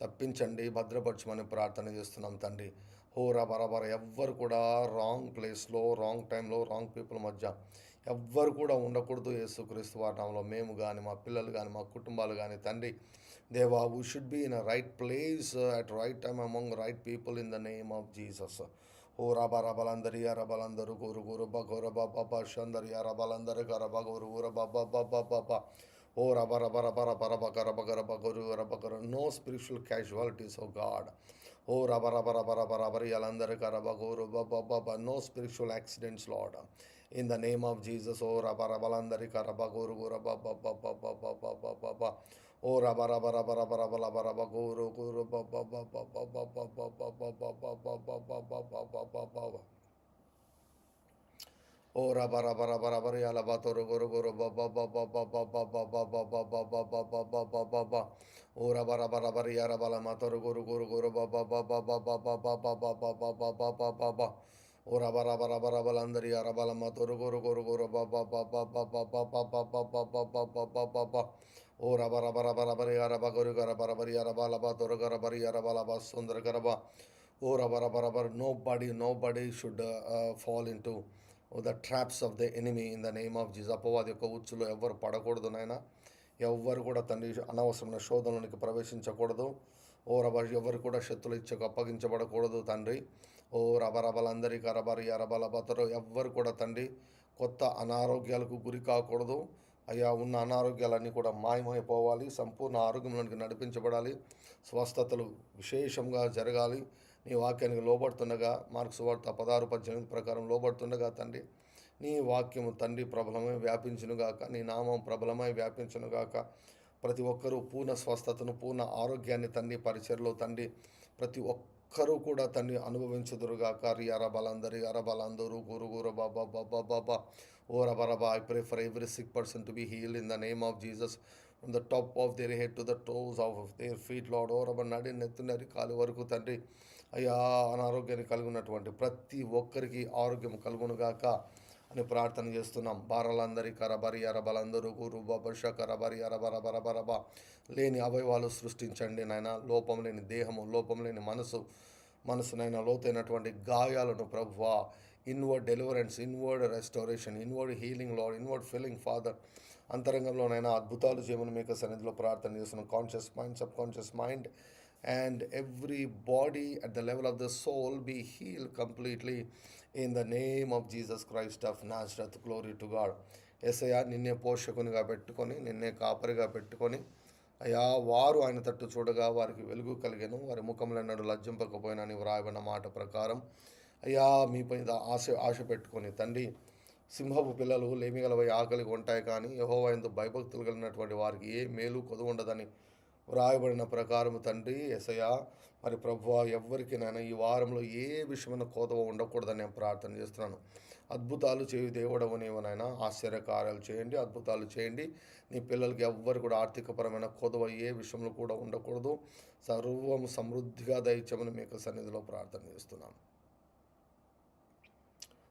తప్పించండి, భద్రపరచమని ప్రార్థన చేస్తున్నాం తండ్రి. హోరా బరాబర ఎవ్వరు కూడా రాంగ్ ప్లేస్లో, రాంగ్ టైంలో, రాంగ్ పీపుల్ మధ్య ఎవ్వరు కూడా ఉండకూడదు. యేసుక్రీస్తు వారి నామములో మేము కానీ, మా పిల్లలు కానీ, మా కుటుంబాలు కానీ తండ్రి దేవా, we should be in a right place at right time among right people in the name of Jesus. ఓ రబా రబలందరియా రబలందరు గురు గురు బగోర బాబా షందరియా రబలందరు గరబ గురు గుర బాబా బాబా బాబా. ఓ రబ రబ రబ రబ రబ గరబ గరబ గురు రబ గర. No spiritual casualties oh God. ఓ రబ రబ రబ రబ రబరియాలందరు గరబ గురు బాబా బాబా. No spiritual accidents Lord in the name of Jesus. O raba rabalandari karaba guru guru baba baba baba baba baba. O raba raba raba raba raba raba raba guru guru baba baba baba baba baba baba baba baba baba. O raba raba raba raba yala batoro guru guru baba baba baba baba baba baba baba baba. O raba raba raba yara bala matoro guru guru guru baba baba baba baba baba baba. O raba raba raba rabalandari arabalama toru guru guru guru baba baba baba baba baba baba baba. O raba raba raba raba yaraba guru gara barabari arabalaba toru gara bari arabalaba sundar garaba. O raba raba raba. Nobody should fall into the traps of the enemy in the name of Jesus. అపవాది యొక్క ఉచ్చులో ఎవ్వరు పడకూడదు నాయన. ఎవ్వరు కూడా తండ్రి అనవసరమైన శోధనలోనికి ప్రవేశించకూడదు. ఓ రబ ఎవరు కూడా శత్రులు ఇచ్చకు అప్పగించబడకూడదు తండ్రి. ఓ రబరబలందరి కరబరి అరబలబతరు ఎవ్వరు కూడా తండ్రి కొత్త అనారోగ్యాలకు గురి కాకూడదు అయ్యా ఉన్న అనారోగ్యాలన్నీ కూడా మాయమైపోవాలి, సంపూర్ణ ఆరోగ్యంలోనికి నడిపించబడాలి, స్వస్థతలు విశేషంగా జరగాలి. నీ వాక్యానికి లోబడుతుండగా మార్క్స్ సువార్త 16:18 ప్రకారం లోబడుతుండగా తండ్రి, నీ వాక్యము తండ్రి ప్రబలమై వ్యాపించునుగాక, నీ నామం ప్రబలమై వ్యాపించునుగాక. ప్రతి ఒక్కరూ పూర్ణ స్వస్థతను, పూర్ణ ఆరోగ్యాన్ని తండ్రి పరిచయలో తండ్రి ప్రతి ఒక్కరూ కూడా తండ్రి అనుభవించుదురుగాక. అరబలందరి అరబలందరూ గురుగుర బాబా బాబా బాబా ఓ రబరబా. I pray for every sick person to be healed in the name of Jesus, from the top of their head to the toes of their feet, Lord. ఓ రబ నడి నెత్తునరి కాలు వరకు తండ్రి అయ్యా అనారోగ్యాన్ని కలుగున్నటువంటి ప్రతి ఒక్కరికి ఆరోగ్యం కలుగునుగాక అని ప్రార్థన చేస్తున్నాం. బారలందరి కరబరి అరబలందరూ గురు బబష కరబరి అరబరబరబరబా. లేని అవయవాలు సృష్టించండి నాయన. లోపం లేని దేహము, లోపం లేని మనసునైనా లోతైనటువంటి గాయాలను ప్రభువా, inward deliverance, inward restoration, inward healing Lord, inward feeling Father. అంతరంగంలోనైనా అద్భుతాలు చేయమని మీకు సన్నిధిలో ప్రార్థన చేస్తున్నాం. Conscious mind, subconscious mind and every body at the level of the soul be healed completely in the name of Jesus Christ of Nazareth. Glory to God. యేసయ్యా, నిన్నే పోషకునిగా పెట్టుకొని, నిన్నే కాపరిగా పెట్టుకొని అయ్యా, వారు ఆయన తట్టు చూడగా వారికి వెలుగు కలిగెను, వారి ముఖములెన్నడూ లజ్జింపకపోయినా అని వ్రాయబడిన మాట ప్రకారం అయ్యా మీపై ఆశ పెట్టుకొని తండ్రి, సింహపు పిల్లలు లేమిగలవై ఆకలికి ఉంటాయి, కానీ యెహోవా యందు భయభక్తులు కలిగినటువంటి వారికి ఏ మేలు కొదువు ఉండదని వ్రాయబడిన ప్రకారము తండ్రి. యేసయ్యా, మరి ప్రభువా, ఎవ్వరికైనా ఈ వారంలో ఏ విషయమైన కోతవ ఉండకూడదని నేను ప్రార్థన చేస్తున్నాను. అద్భుతాలు చేయు దేవుడవు నీవునైనా, ఆశ్చర్యకార్యాలు చేయండి, అద్భుతాలు చేయండి. నీ పిల్లలకి ఎవ్వరు కూడా ఆర్థికపరమైన కోతవ ఏ విషయంలో కూడా ఉండకూడదు. సర్వం సమృద్ధిగా దయచేయమని మీకు సన్నిధిలో ప్రార్థన చేస్తున్నాను.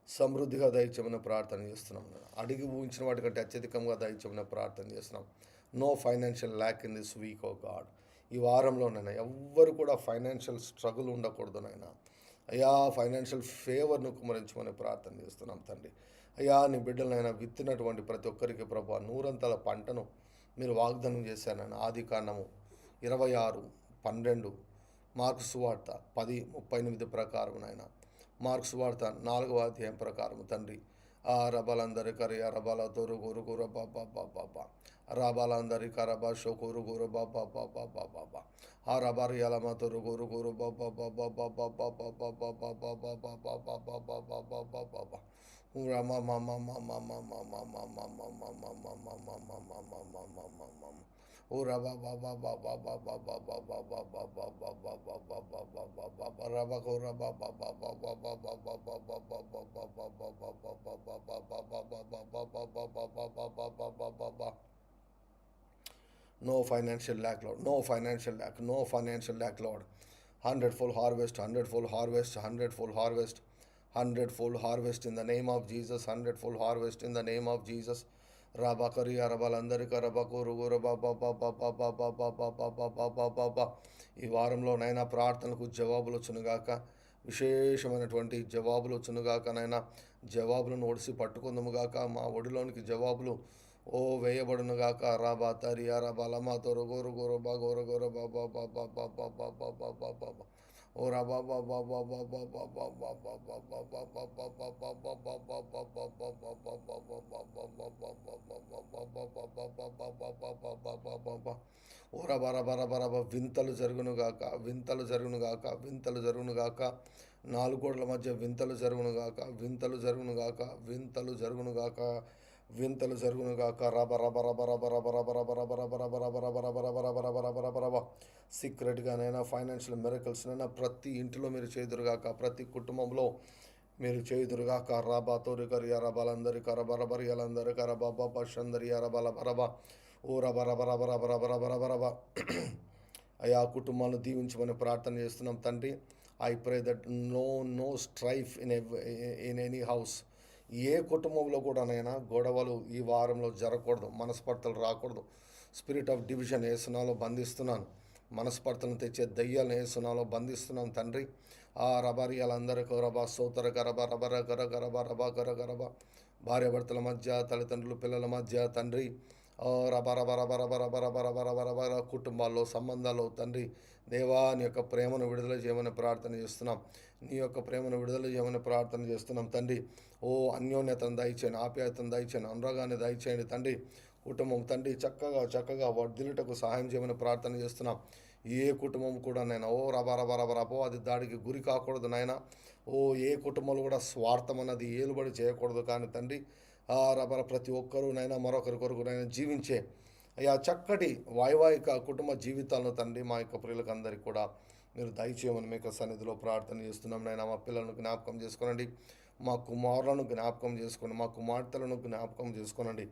సమృద్ధిగా దయచేయమని ప్రార్థన చేస్తున్నాం. అడిగి ఊహించిన వాటికంటే అత్యధికంగా దయచేయమని ప్రార్థన చేస్తున్నాం. No financial lack in this week O God. ఈ వారంలోనైనా ఎవ్వరు కూడా ఫైనాన్షియల్ స్ట్రగుల్ ఉండకూడదు నాయనా. అయ్యా, ఫైనాన్షియల్ ఫేవర్ను కుమరించమని ప్రార్థన చేస్తున్నాం తండ్రి. అయ్యా, నీ బిడ్డలనైనా విత్తినటువంటి ప్రతి ఒక్కరికి ప్రభు నూరంతల పంటను మీరు వాగ్దానం చేశానని ఆదికాండము 26:12 మార్కు సువార్త 10:38 ప్రకారం నాయన, మార్కు సువార్త 4వ అధ్యాయం ప్రకారం తండ్రి. ఆ రబలందరి కరి అరబల తొరు గురు గుర బాబా బాబా రబలందరి కరబ షోకురు గురు బాబా బాబా బాబా ఆ రబరి అలమ తొరు గురు గురు బాబా బాబా బాబా బాబా బాబా బాబా బాబా బాబా బాబా బాబా బాబా రమ మమ మమ మమ మమ మమ ఓ రబా బాబా బాబా బాబా బాబా బాబా బాబా బాబా బాబా బాబా బాబా రబా కో రబా బాబా బాబా బాబా బాబా బాబా బాబా బాబా. No financial lack, Lord. No financial lack. No financial lack, Lord. Hundredfold harvest, hundredfold harvest, hundredfold harvest, hundredfold harvest in the name of Jesus. Hundredfold harvest in the name of Jesus. Rabakari arabalandarika rabakuru rababa baba baba baba baba baba. ఈ వారంలో నైనా ప్రార్థనలకు జవాబులు వచ్చునుగాక, విశేషమైనటువంటి జవాబులు వచ్చునుగాక నైనా. జవాబులను ఒడిసి పట్టుకుందుముగాక. మా ఒడిలోనికి జవాబులు ఓ వేయబడునుగాక. రాబా తరి అరబా లమా తొరు గోరు గోరు బా గోరు గోరు బాబా బాబా బాబా బాబా బాబా బాబా ఓ రబా బాబా బాబా బాబా బాబా బాబా బాబా ఓ రబా రబా రబా రబా. వింతలు జరుగునుగాక, వింతలు జరుగునుగాక, వింతలు జరుగునుగాక. నాలుగోడ్ల మధ్య వింతలు జరుగునుగాక, వింతలు జరుగునుగాక, వింతలు జరుగునుగాక, వింతలు జరుగునుగాక. రబ రబ రబ రబ రబ రబ రబ రబ రబ రబ రబ రబ రబ రబ రబ రబ రబ రబ రబ. సీక్రెట్గానైనా ఫైనాన్షియల్ మిరకల్స్నైనా ప్రతి ఇంటిలో మీరు చేదురుగాక, ప్రతి కుటుంబంలో మీరు చేదురుగాక. రాబా తోరి కరి అరబాలందరి కరబరబరి అలందరి కరబాబా పషందరి అరబల బరబ ఓ రబ రబ రబ రబ రబ రబ రబ రబ. అయా కుటుంబాలను దీవించమని ప్రార్థన చేస్తున్నాం తండ్రి. I pray that no strife in any house. ఏ కుటుంబంలో కూడానైనా గొడవలు ఈ వారంలో జరగకూడదు, మనస్పర్ధలు రాకూడదు. స్పిరిట్ ఆఫ్ డివిజన్ ఏసునాలో బంధిస్తున్నాను. మనస్పర్ధలను తెచ్చే దయ్యాలను ఏసునాలో బంధిస్తున్నాను తండ్రి. ఆ రబరియాలందరికీ రబా సోతర గరబ రబర గర గరబ రబా గర గరబ. భార్యాభర్తల మధ్య, తల్లిదండ్రులు పిల్లల మధ్య తండ్రి రబ రబ రబ రబ రబ రబ రబ రబ రబ. కుటుంబాల్లో, సంబంధాల్లో తండ్రి దేవా, నీ యొక్క ప్రేమను విడుదల చేయమని ప్రార్థన చేస్తున్నాం. నీ యొక్క ప్రేమను విడుదల చేయమని ప్రార్థన చేస్తున్నాం తండ్రి. ఓ అన్యోన్యతను దయచేయండి, ఆప్యాయతను దయచేయండి, అనురాగాన్ని దయచేయండి తండ్రి. కుటుంబం తండ్రి చక్కగా వర్ధిల్లుటకు సహాయం చేయమని ప్రార్థన చేస్తున్నాం. ఏ కుటుంబం కూడా నాయన అపవాది దాడికి గురి కాకూడదు నాయన. ఏ కుటుంబంలో కూడా స్వార్థం అన్నది ఏలుబడి చేయకూడదు. కానీ తండ్రి ప్రతి ఒక్కరూ నాయన మరొకరి కొరకు నాయన జీవించే అయ్యా చక్కటి వైవాహిక కుటుంబ జీవితాలను తండ్రి మా యొక్క ప్రియులకు అందరికీ కూడా మీరు దయచేయమని మీ యొక్క సన్నిధిలో ప్రార్థన చేస్తున్నాం నాయన. మా పిల్లలను జ్ఞాపకం చేసుకోనండి, మా కుమారులను జ్ఞాపకం చేసుకోండి, మా కుమార్తెలను జ్ఞాపకం చేసుకోనండి.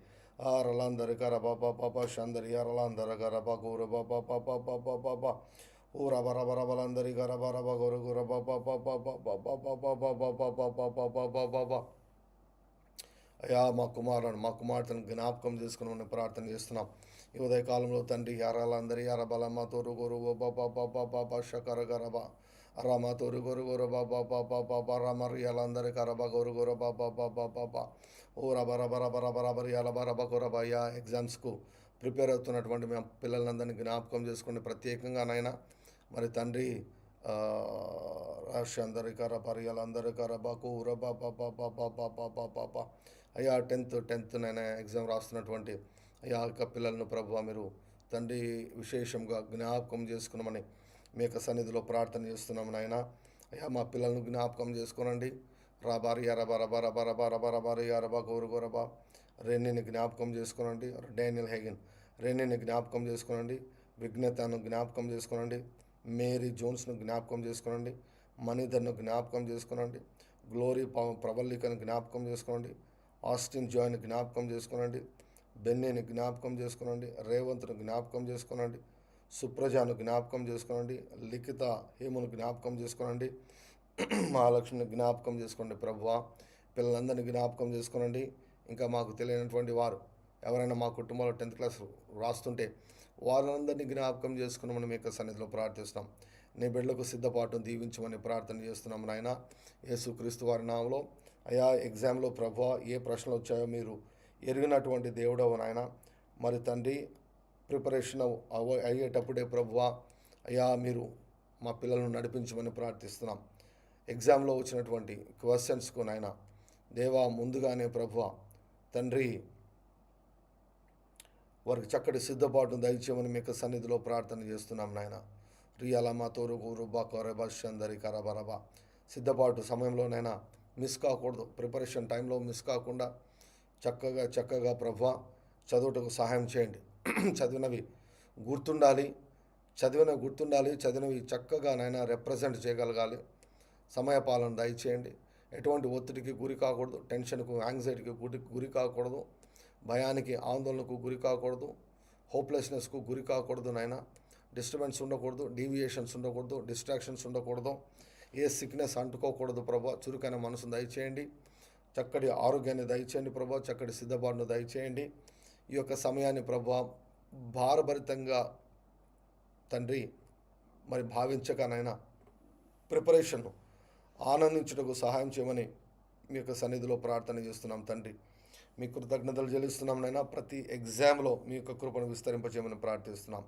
రలాందరి కర బాబా షందరి రలాందర గర బూర బాబా ఊర బరబరబలందరి గర బరబ గురు గుర బాబా అయ్యా మా కుమార్తెను జ్ఞాపకం చేసుకుని ప్రార్థన చేస్తున్నాం. ఈ ఉదయకాలంలో తండ్రి యారాలందరి యారబలమ్మ తోరు గురు బాబా షకర గరబ రమ తోరు గురు గురు బాబా రమరియాలందరి కరబ గురు గురు బాబా ఓ రబరబరబరబరబరి అలబరబ గురబయ్యా ఎగ్జామ్స్కు ప్రిపేర్ అవుతున్నటువంటి మేము పిల్లలందరినీ జ్ఞాపకం చేసుకుని ప్రత్యేకంగా నాయన మరి తండ్రి రాష్ట్ర అందరి కర పరియాలందరి కరబ కూర బాబా అయ్యా టెన్త్ నేను ఎగ్జామ్ రాస్తున్నటువంటి అయ్యా యొక్క పిల్లలను ప్రభువా మీరు తండ్రి విశేషంగా జ్ఞాపకం చేసుకున్నామని మీ యొక్క సన్నిధిలో ప్రార్థన చేస్తున్నాము నాయన. అయ్యా మా పిల్లలను జ్ఞాపకం చేసుకోనండి. రాబారి అరబరబరబరబరబరబరి అరబ గోరుగోరబా రెన్నీని జ్ఞాపకం చేసుకోనండి. డానియల్ హెగిన్ రెన్నీని జ్ఞాపకం చేసుకోనండి. విఘ్నతను జ్ఞాపకం చేసుకోనండి. మేరీ జోన్స్ను జ్ఞాపకం చేసుకోనండి. మనీధర్ను జ్ఞాపకం చేసుకోనండి. గ్లోరీ ప్రవల్లికను జ్ఞాపకం చేసుకోనండి. ఆస్టిన్ జాయ్ని జ్ఞాపకం చేసుకోనండి. బెన్నీని జ్ఞాపకం చేసుకోనండి. రేవంత్ను జ్ఞాపకం చేసుకోనండి. సుప్రజాను జ్ఞాపకం చేసుకోనండి. లిఖిత హేమును జ్ఞాపకం చేసుకోనండి. మహాలక్ష్మిని జ్ఞాపకం చేసుకోండి ప్రభువా. పిల్లలందరినీ జ్ఞాపకం చేసుకోనండి. ఇంకా మాకు తెలియనటువంటి వారు ఎవరైనా మా కుటుంబంలో 10th క్లాస్ రాస్తుంటే వారందరినీ జ్ఞాపకం చేసుకున్నామని మీ యొక్క సన్నిధిలో ప్రార్థిస్తున్నాం. నీ బిడ్డలకు సిద్ధపాటును దీవించమని ప్రార్థన చేస్తున్నాం నాయన. యేసుక్రీస్తు వారి నామములో అయా ఎగ్జామ్లో ప్రభువా ఏ ప్రశ్నలు వచ్చాయో మీరు ఎరిగినటువంటి దేవుడవు నాయన. మరి తండ్రి ప్రిపరేషన్ అయ్యేటప్పుడే ప్రభువా అయ్యా మీరు మా పిల్లలను నడిపించమని ప్రార్థిస్తున్నాం. ఎగ్జామ్లో వచ్చినటువంటి క్వశ్చన్స్కు నాయన దేవా ముందుగానే ప్రభువా తండ్రి వారికి చక్కటి సిద్ధపాటును దయచేయమని మీకు సన్నిధిలో ప్రార్థన చేస్తున్నాం నాయన. రియలమ్మ తోరుగు రుబ్బా కొరబషందరి కరబరబా సిద్ధపాటు సమయంలోనైనా మిస్ కాకూడదు. ప్రిపరేషన్ టైంలో మిస్ కాకుండా చక్కగా ప్రభువా చదువుటకు సహాయం చేయండి. చదివినవి గుర్తుండాలి, చదివినవి చక్కగా నాయన రిప్రజెంట్ చేయగలగాలి. సమయపాలన దయచేయండి. ఎటువంటి ఒత్తిడికి గురి కాకూడదు. టెన్షన్కు యాంగ్జైటీకి గురి కాకూడదు. భయానికి ఆందోళనకు గురి కాకూడదు. హోప్లెస్నెస్కు గురి కాకూడదు నాయన. డిస్టర్బెన్స్ ఉండకూడదు, డీవియేషన్స్ ఉండకూడదు, డిస్ట్రాక్షన్స్ ఉండకూడదు, ఏ సిక్నెస్ అంటుకోకూడదు ప్రభా. చురుకైన మనసును దయచేయండి. చక్కటి ఆరోగ్యాన్ని దయచేయండి ప్రభా. చక్కటి సిద్ధపాటును దయచేయండి. ఈ యొక్క సమయాన్ని ప్రభా భారభరితంగా తండ్రి మరి భావించకనైనా ప్రిపరేషన్ను ఆనందించుటకు సహాయం చేయమని మీ యొక్క సన్నిధిలో ప్రార్థన చేస్తున్నాం తండ్రి. మీ కృతజ్ఞతలు చెల్లిస్తున్నాం నైనా. ప్రతి ఎగ్జామ్లో మీ యొక్క కృపను విస్తరింపచేయమని ప్రార్థిస్తున్నాం.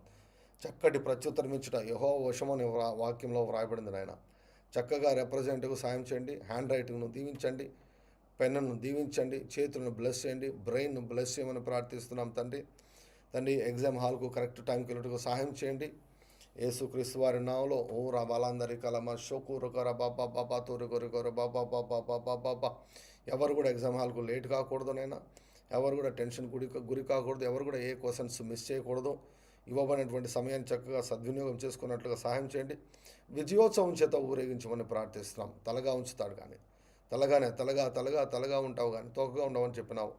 చక్కటి ప్రత్యుత్తరం ఇచ్చుట యెహోవా వశమని వాక్యంలో వ్రాయబడింది నాయన. చక్కగా రిప్రజెంట్కు సాయం చేయండి. హ్యాండ్ రైటింగ్ను దీవించండి, పెన్నును దీవించండి, చేతులను బ్లెస్ చేయండి, బ్రెయిన్ను బ్లెస్ చేయమని ప్రార్థిస్తున్నాం తండ్రి. ఎగ్జామ్ హాల్కు కరెక్ట్ టైంకి వెళ్ళటకు సహాయం చేయండి. యేసుక్రీస్తు వారి నామములో ఓ రాబాలందరి కలమ షోకూరు కొర బాబా తూరు కొర బాబా. ఎవరు కూడా ఎగ్జామ్ హాల్కు లేట్ కాకూడదు నైనా. ఎవరు కూడా టెన్షన్ గురి కాకూడదు. ఎవరు కూడా ఏ క్వశ్చన్స్ మిస్ చేయకూడదు. ఇవ్వబడినటువంటి సమయాన్ని చక్కగా సద్వినియోగం చేసుకున్నట్లుగా సహాయం చేయండి. విజయోత్సవం చేత ఊరేగించమని ప్రార్థిస్తున్నాం. తలగా ఉంచుతాడు కానీ తలగా ఉంటావు కానీ తోకగా ఉండవని చెప్పినావు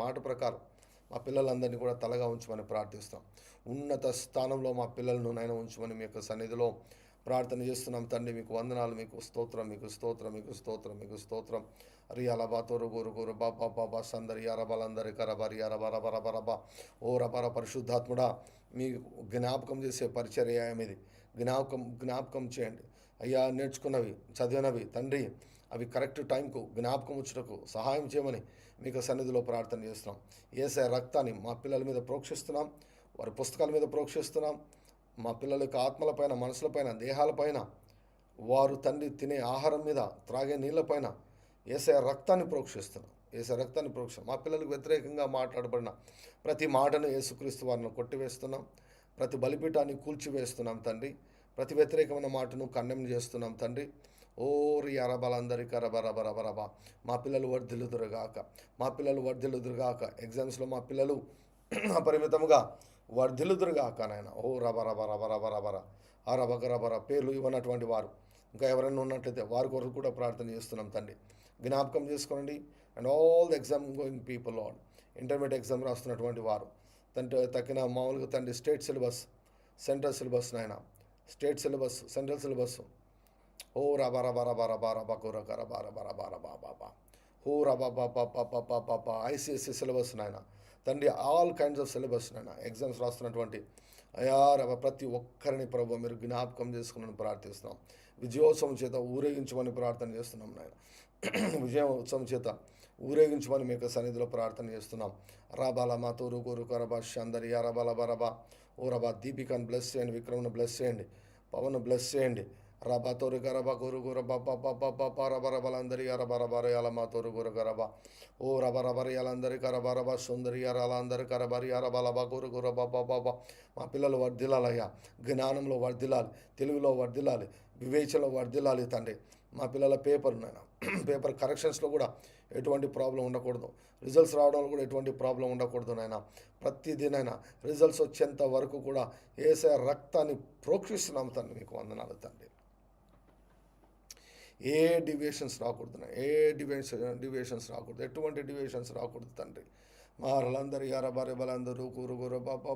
మాట ప్రకారం మా పిల్లలందరినీ కూడా తలగా ఉంచమని ప్రార్థిస్తాం. ఉన్నత స్థానంలో మా పిల్లలను నాయన ఉంచమని మీ యొక్క సన్నిధిలో ప్రార్థన చేస్తున్నాం తండ్రి. మీకు వందనాలు, మీకు స్తోత్రం. రియాలబా తోరు గోరు బాబా సందరి అరబలందరి కరబరి అరబరబరబరబా ఓ రబర పరిశుద్ధాత్ముడా మీ జ్ఞాపకం చేసే పరిచర్య ఇది. జ్ఞాపకం చేయండి అయ్యా. నేర్చుకున్నవి చదివినవి తండ్రి అవి కరెక్ట్ టైంకు జ్ఞాపకం వచ్చుటకు సహాయం చేయమని మీకు సన్నిధిలో ప్రార్థన చేస్తున్నాం. యేసయ్య రక్తాన్ని మా పిల్లల మీద ప్రోక్షిస్తున్నాం, వారి పుస్తకాల మీద ప్రోక్షిస్తున్నాం. మా పిల్లల యొక్క ఆత్మలపైన, మనసులపైన, దేహాలపైన, వారు తండ్రి తినే ఆహారం మీద, త్రాగే నీళ్ళపైన యేసయ్య రక్తాన్ని ప్రోక్షిస్తున్నాం. యేసు రక్తాన్ని ప్రోక్షణ. మా పిల్లలకు వ్యతిరేకంగా మాట్లాడబడిన ప్రతి మాటను యేసుక్రీస్తు వారిని కొట్టివేస్తున్నాం. ప్రతి బలిపీఠాన్ని కూల్చివేస్తున్నాం తండ్రి. ప్రతి వ్యతిరేకమైన మాటను ఖండన చేస్తున్నాం తండ్రి. ఓరి అరబలందరికీ అరబరబరబరబా. మా పిల్లలు వర్ధిల్లుదురుగాక, మా పిల్లలు వర్ధిల్లుదురుగాక. ఎగ్జామ్స్లో మా పిల్లలు అపరిమితముగా వర్ధిల్లుదురుగాక నాయన. ఓ రబరబరబరబరబర అరబగరబర. పేర్లు ఇవ్వనటువంటి వారు ఇంకా ఎవరైనా ఉన్నట్లయితే వారి కొరకు కూడా ప్రార్థన చేస్తున్నాం తండ్రి. జ్ఞాపకం చేసుకోండి. And all the exam going people on intermediate exam రాస్తున్నటువంటి వారు తండ్రి తక్కిన మామూలుగా తండ్రి స్టేట్ సిలబస్, సెంట్రల్ సిలబస్ నాయన, స్టేట్ సిలబస్, సెంట్రల్ సిలబస్. ఓ రబరబరబరబరబరబరబరబరబరబా. ఓ రబాబాబాబాబాబాబా. ఐసిఎస్సి సిలబస్ నాయన తండ్రి, ఆల్ కైండ్స్ ఆఫ్ సిలబస్ నాయన. ఎగ్జామ్స్ రాస్తున్నటువంటి అయా ప్రతి ఒక్కరిని ప్రభు మీరు జ్ఞాపకం చేసుకుని ప్రార్థిస్తున్నాం. విజయోత్సవం చేత ఊరేగించమని ప్రార్థన చేస్తున్నాం నాయన. విజయోత్సవం చేత ఊరేగించమని మీకు సన్నిధిలో ప్రార్థన చేస్తున్నాం. రాబాల మా తూరు కూరు కరబా షందరి అరబాల బరబా. ఓ రబా దీపికను బ్లెస్ చేయండి, విక్రమ్ను బ్లెస్ చేయండి, పవన్ బ్లెస్ చేయండి. రబా తోరు గరబా గురు గుర బాబా రబరబలందరి అరబరబర మా తోరు గురు గరబా. ఓ రబరబరి అలందరి కరబరబా సుందరి అరలందరి కరబరి అరబలబా గురు గుర బాబా. మా పిల్లలు వర్ధిల్లాలయ్యా, జ్ఞానంలో వర్ధిల్లాలి, తెలుగులో వర్ధిల్లాలి, వివేచనలో వర్ధిల్లాలి తండ్రి. మా పిల్లల పేపర్ కరెక్షన్స్లో కూడా ఎటువంటి ప్రాబ్లం ఉండకూడదు. రిజల్ట్స్ రావడంలో కూడా ఎటువంటి ప్రాబ్లం ఉండకూడదు నాయన. ప్రతిదినైనా రిజల్ట్స్ వచ్చేంత వరకు కూడా యేసయ్య రక్తాన్ని ప్రోక్షిస్తున్నాం తండ్రి. మీకు వందనాలు తండ్రి. ఏ డివియేషన్స్ రాకూడదు, డివియేషన్స్ రాకూడదు, ఎటువంటి డివియేషన్స్ రాకూడదు తండ్రి. మారలందరి యారబారి బలందరూ కూరుగురు బాబా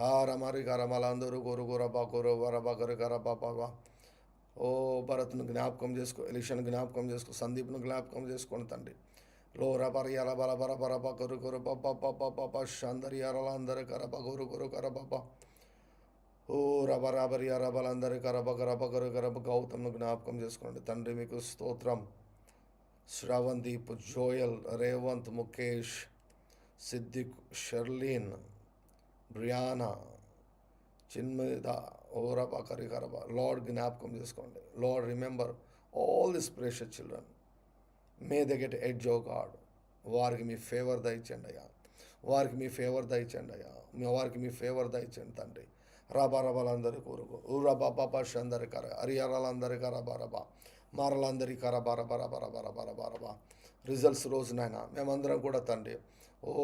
హారమరి గరమలందరూ కూరుగుర బాకురు వరబగరు గరబాబా. ఓ భరత్ను జ్ఞాపకం చేసుకో, ఎలిషన్ జ్ఞాపకం చేసుకో, సందీప్ను జ్ఞాపకం చేసుకోండి తండ్రి. లో రబరి అల బల బర బరబ గురు గురు బాబా షందరి అరలందరి కరబ గురు గురు కరబాబా. ఓ రబరాబరి అరబలందరి కరబ గరబ గురు గరబ. గౌతమ్ను జ్ఞాపకం చేసుకోండి తండ్రి. మీకు స్తోత్రం. Shravandeep, Joel, Revanth, Mukesh, Siddiq, Sharlene, Briana, చిన్మిద, ఓరబ కరికరబ. లార్డ్ జ్ఞాపకం చేసుకోండి. Lord remember all this precious children. May they get edge O God. వారికి మీ ఫేవర్ దయచండి అయ్యా, వారికి మీ ఫేవర్ దయచండి అయ్యా, వారికి మీ ఫేవర్ దయచండి తండ్రి. రబరబలందరి కూరుగు ఊరబాబా షందరి కర అరియాలందరి కరబరబా మారలందరి కరబరబరబరబరబరబా. రిజల్ట్స్ రోజునైనా మేమందరం కూడా తండ్రి ఓ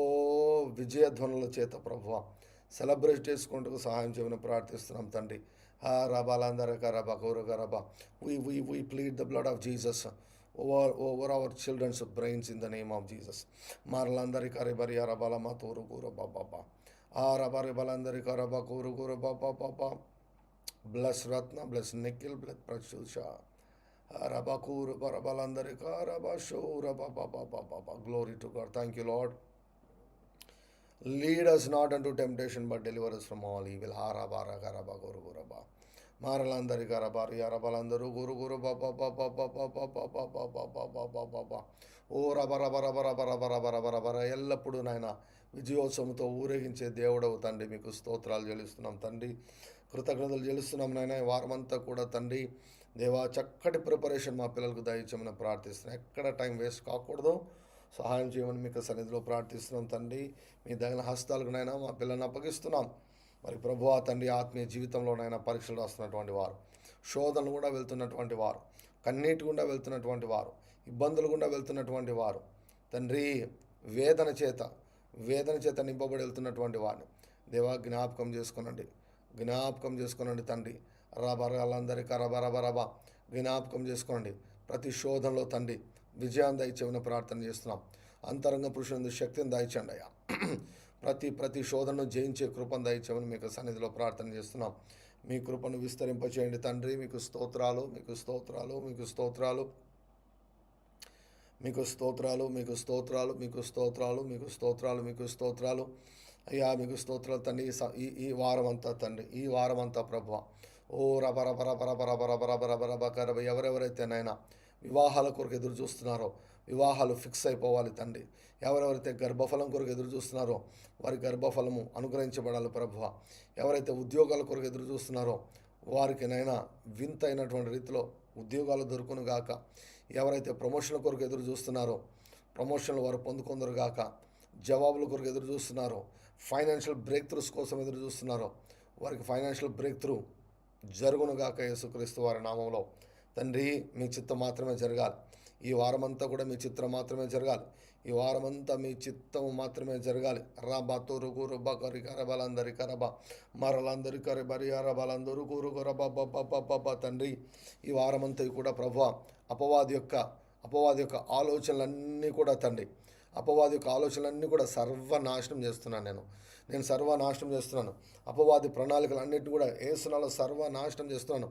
విజయధ్వనుల చేత ప్రభువా సెలబ్రేట్ చేసుకుంటూ సహాయం చేయమని ప్రార్థిస్తున్నాం తండ్రి. రబాలందరి కరబా కూరు కరబా. We plead the blood of Jesus over our children's brains in the name of Jesus. మారలందరి కరిబరి అరబల మా తూరు కూర బాబా రబరి బలందరి కరబా కూరు కూర బాబా. Bless Ratna, bless Nikhil, bless Pratyusha రబకూరు బరబలందరి కరబా షో రబా. Glory to God. Thank you Lord. Lead us not unto temptation, but deliver us from all evil. Harabara garaba guru guraba. Maralandari garabari arabalandaru guru guru baba baba baba baba baba baba. ఓ రబరబరబరబరబరబరబర. ఎల్లప్పుడూ నాయన విజయోత్సవంతో ఊరేగించే దేవుడవు తండ్రి. మీకు స్తోత్రాలు చెల్లిస్తున్నాం తండ్రి, కృతజ్ఞతలు చెల్లిస్తున్నాం నాయన. ఈ వారమంతా కూడా తండ్రి దేవా చక్కటి ప్రిపరేషన్ మా పిల్లలకు దయచేయమని ప్రార్థిస్తున్నాం. ఎక్కడ టైం వేస్ట్ కాకూడదు, సహాయం చేయమని మీకు సన్నిధిలో ప్రార్థిస్తున్నాం తండ్రి. మీ దగిన హస్తాలకు నైనా మా పిల్లల్ని అప్పగిస్తున్నాం. మరి ప్రభువా తండ్రి ఆత్మీయ జీవితంలోనైనా పరీక్షలు రాస్తున్నటువంటి వారు, శోధనలు కూడా వెళ్తున్నటువంటి వారు, కన్నీటి గుండా వెళ్తున్నటువంటి వారు, ఇబ్బందులు గుండా వెళ్తున్నటువంటి వారు తండ్రి, వేదన చేత నింపబడి వెళ్తున్నటువంటి వారిని దేవా జ్ఞాపకం చేసుకోనండి తండ్రి. రబరాలందరి కరబరబరబా జ్ఞాపకం చేసుకోండి. ప్రతి శోధనలో తండ్రి విజయాన్ని దయచేయమని ప్రార్థన చేస్తున్నాం. అంతరంగ పురుషుని శక్తిని దయచేయండి అయ్యా. ప్రతి శోధనను జయించే కృపను దయచేయమని మీకు సన్నిధిలో ప్రార్థన చేస్తున్నాం. మీ కృపను విస్తరింపచేయండి తండ్రి. మీకు స్తోత్రాలు, మీకు స్తోత్రాలు, మీకు స్తోత్రాలు, మీకు స్తోత్రాలు, మీకు స్తోత్రాలు, మీకు స్తోత్రాలు, మీకు స్తోత్రాలు, మీకు స్తోత్రాలు అయ్యా. మీకు స్తోత్రాలు తండ్రి. ఈ వారం అంతా తండ్రి, ఈ వారం అంతా ప్రభువా ఓ రబరబరబరబరబరబరబరబరబ. ఎవరెవరైతేనైనా వివాహాల కొరకు ఎదురు చూస్తున్నారో వివాహాలు ఫిక్స్ అయిపోవాలి తండ్రి. ఎవరెవరైతే గర్భఫలం కొరకు ఎదురు చూస్తున్నారో వారి గర్భఫలము అనుగ్రహించబడాలి ప్రభువా. ఎవరైతే ఉద్యోగాల కొరకు ఎదురు చూస్తున్నారో వారికి నైనా వింతైనటువంటి రీతిలో ఉద్యోగాలు దొరుకును గాక. ఎవరైతే ప్రమోషన్ల కొరకు ఎదురు చూస్తున్నారో ప్రమోషన్లు వారు పొందుకొందరుగాక. జవాబుల కొరకు ఎదురు చూస్తున్నారో, ఫైనాన్షియల్ బ్రేక్ త్రూస్ కోసం ఎదురు చూస్తున్నారో వారికి ఫైనాన్షియల్ బ్రేక్ త్రూ జరుగునుగాక యేసుక్రీస్తు వారి నామంలో. తండ్రి, మీ చిత్తం మాత్రమే జరగాలి. ఈ వారమంతా కూడా మీ చిత్రం మాత్రమే జరగాలి. ఈ వారమంతా మీ చిత్తం మాత్రమే జరగాలి. రాబా తోరుగు రుబ్బ కరి కరబలందరి కరబ మరలందరి కరి బరి అరబలందరు కూరు కొరబ. తండ్రి, ఈ వారమంతా కూడా ప్రభువా అపవాది యొక్క ఆలోచనలన్నీ కూడా తండ్రి, అపవాది యొక్క ఆలోచనలన్నీ కూడా సర్వనాశనం చేస్తున్నాను. నేను సర్వనాశనం చేస్తున్నాను. అపవాది ప్రణాళికలన్నింటినీ కూడా యేసునామములో సర్వనాశనం చేస్తున్నాను.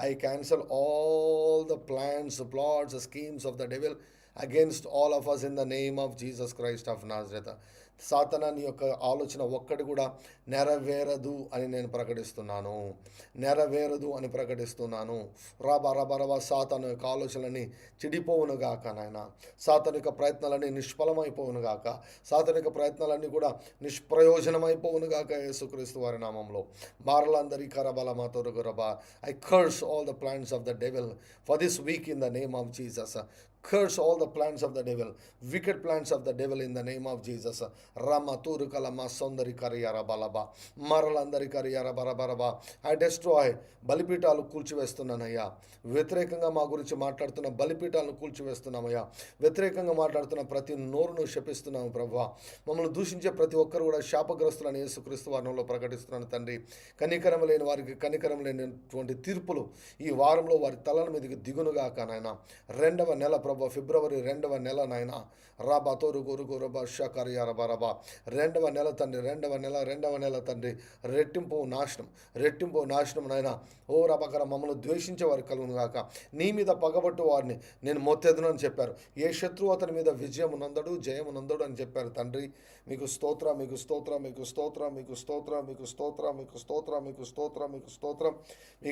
I cancel all the plans, plots, schemes of the devil against all of us in the name of Jesus Christ of Nazareth. సాతానా నీ యొక్క ఆలోచన ఒక్కటి కూడా నెరవేరదు అని నేను ప్రకటిస్తున్నాను. నెరవేరదు అని ప్రకటిస్తున్నాను. రబా సాతాను యొక్క ఆలోచనలన్నీ చెడిపోవునుగాక నాయన. సాతాను యొక్క ప్రయత్నాలన్నీ నిష్ఫలమైపోవునుగాక. సాతాను యొక్క ప్రయత్నాలన్నీ కూడా నిష్ప్రయోజనమైపోవునుగాక యేసుక్రీస్తు వారి నామంలో. బారలందరి కరబల మాతోరు గొరబా. I curse all the plans of the devil for this week in the name of Jesus. Curse all the plans of the devil, wicked plans of the devil in the name of Jesus. Rama turu kalama sondari kariyara balaba maralandari kariyara barabaraba. I destroy బలిపీఠాలు కూల్చివేస్తున్నానయ్యా. వ్యతిరేకంగా మా గురించి మాట్లాడుతున్న బలిపీఠాలను కూల్చివేస్తున్నామయ్యా. వ్యతిరేకంగా మాట్లాడుతున్న ప్రతి నోరును శపిస్తున్నాము ప్రభువా. మమ్మల్ని దూషించే ప్రతి ఒక్కరు కూడా శాపగ్రస్తులని యేసుక్రీస్తు వారంలో ప్రకటిస్తున్నాను తండ్రి. కనికరం లేని వారికి కనికరం లేనటువంటి తీర్పులు ఈ వారంలో వారి తలల మీదకి దిగునుగాక నాయన. 2వ నెల ప్రభా, ఫిబ్రవరి 2వ నెల నాయన. రాబా తోరు గురు గురబా షకరియార బరబా. 2వ నెల తండ్రి, 2వ నెల తండ్రి. రెట్టింపు నాశనం నాయన. ఓ రబకర మమ్మల్ని ద్వేషించే వారికి కలుగును గాక. నీ మీద పగబట్టు వారిని నేను మొత్తెదును అని చెప్పారు. ఏ శత్రువు అతని మీద విజయము నందడు, జయము నందడు అని చెప్పారు తండ్రి. మీకు స్తోత్రం, మీకు స్తోత్రం, మీకు స్తోత్రం, మీకు స్తోత్రం, మీకు స్తోత్రం, మీకు స్తోత్రం, మీకు స్తోత్రం, మీకు స్తోత్రం,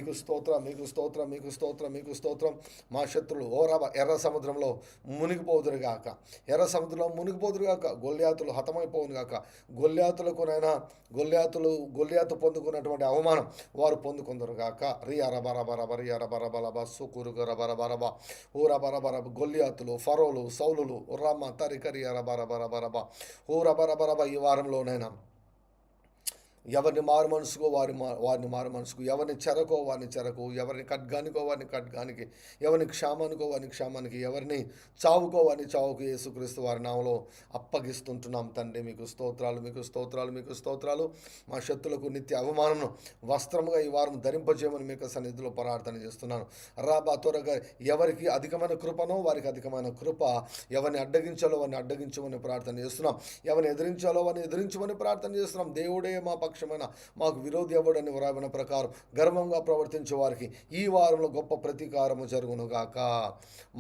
మీకు స్తోత్రం, మీకు స్తోత్రం, మీకు స్తోత్రం, మీకు స్తోత్రం. మా శత్రులు ఓ రబ ఎర్ర సముద్రంలో మునిగిపోదురుగాక. ఎర్ర సముద్రంలో మునిగిపోదురుగాక. గొల్యాతులు హతమైపోవునుగాక. గొల్యాతు పొందుకున్నటువంటి అవమానం వారు పొందుకుందరుగాక. రియరబరబరబరియరబరబలబ సుకురుగరబరబరబ ఊరబరబరబ. గొల్యాతులు, ఫరోలు, సౌలులు రమ తరికరియరబరబరబరబ ఊరబరబరబ. ఈ వారంలోనైనా ఎవరిని మారు మనసుకో వారిని మారు మనసుకు, ఎవరిని చెరకో వారిని చెరకు, ఎవరిని ఖడ్గానికో వారిని ఖడ్గానికి, ఎవరిని క్షామానికో వారిని క్షామానికి, ఎవరిని చావుకో వారిని చావుకు యేసుక్రీస్తు వారి నామములో అప్పగిస్తుంటున్నాం తండ్రి. మీకు స్తోత్రాలు, మీకు స్తోత్రాలు, మీకు స్తోత్రాలు. మా శత్రులకు నిత్య అవమానమును వస్త్రముగా ఈ వారం ధరింపజేయమని మీకు సన్నిధిలో ప్రార్థన చేస్తున్నాను. రాబా త్వరగా ఎవరికి అధికమైన కృపనో వారికి అధికమైన కృప, ఎవరిని అడ్డగించాలో వారిని అడ్డగించమని ప్రార్థన చేస్తున్నాం. ఎవరిని ఎదిరించాలో వారిని ఎదిరించమని ప్రార్థన చేస్తున్నాం. దేవుడే మా పక్షమైన మాకు విరోధి ఎవడని వ్రాయబడిన ప్రకారం గర్వంగా ప్రవర్తించే వారికి ఈ వారంలో గొప్ప ప్రతీకారము జరుగునుగాక.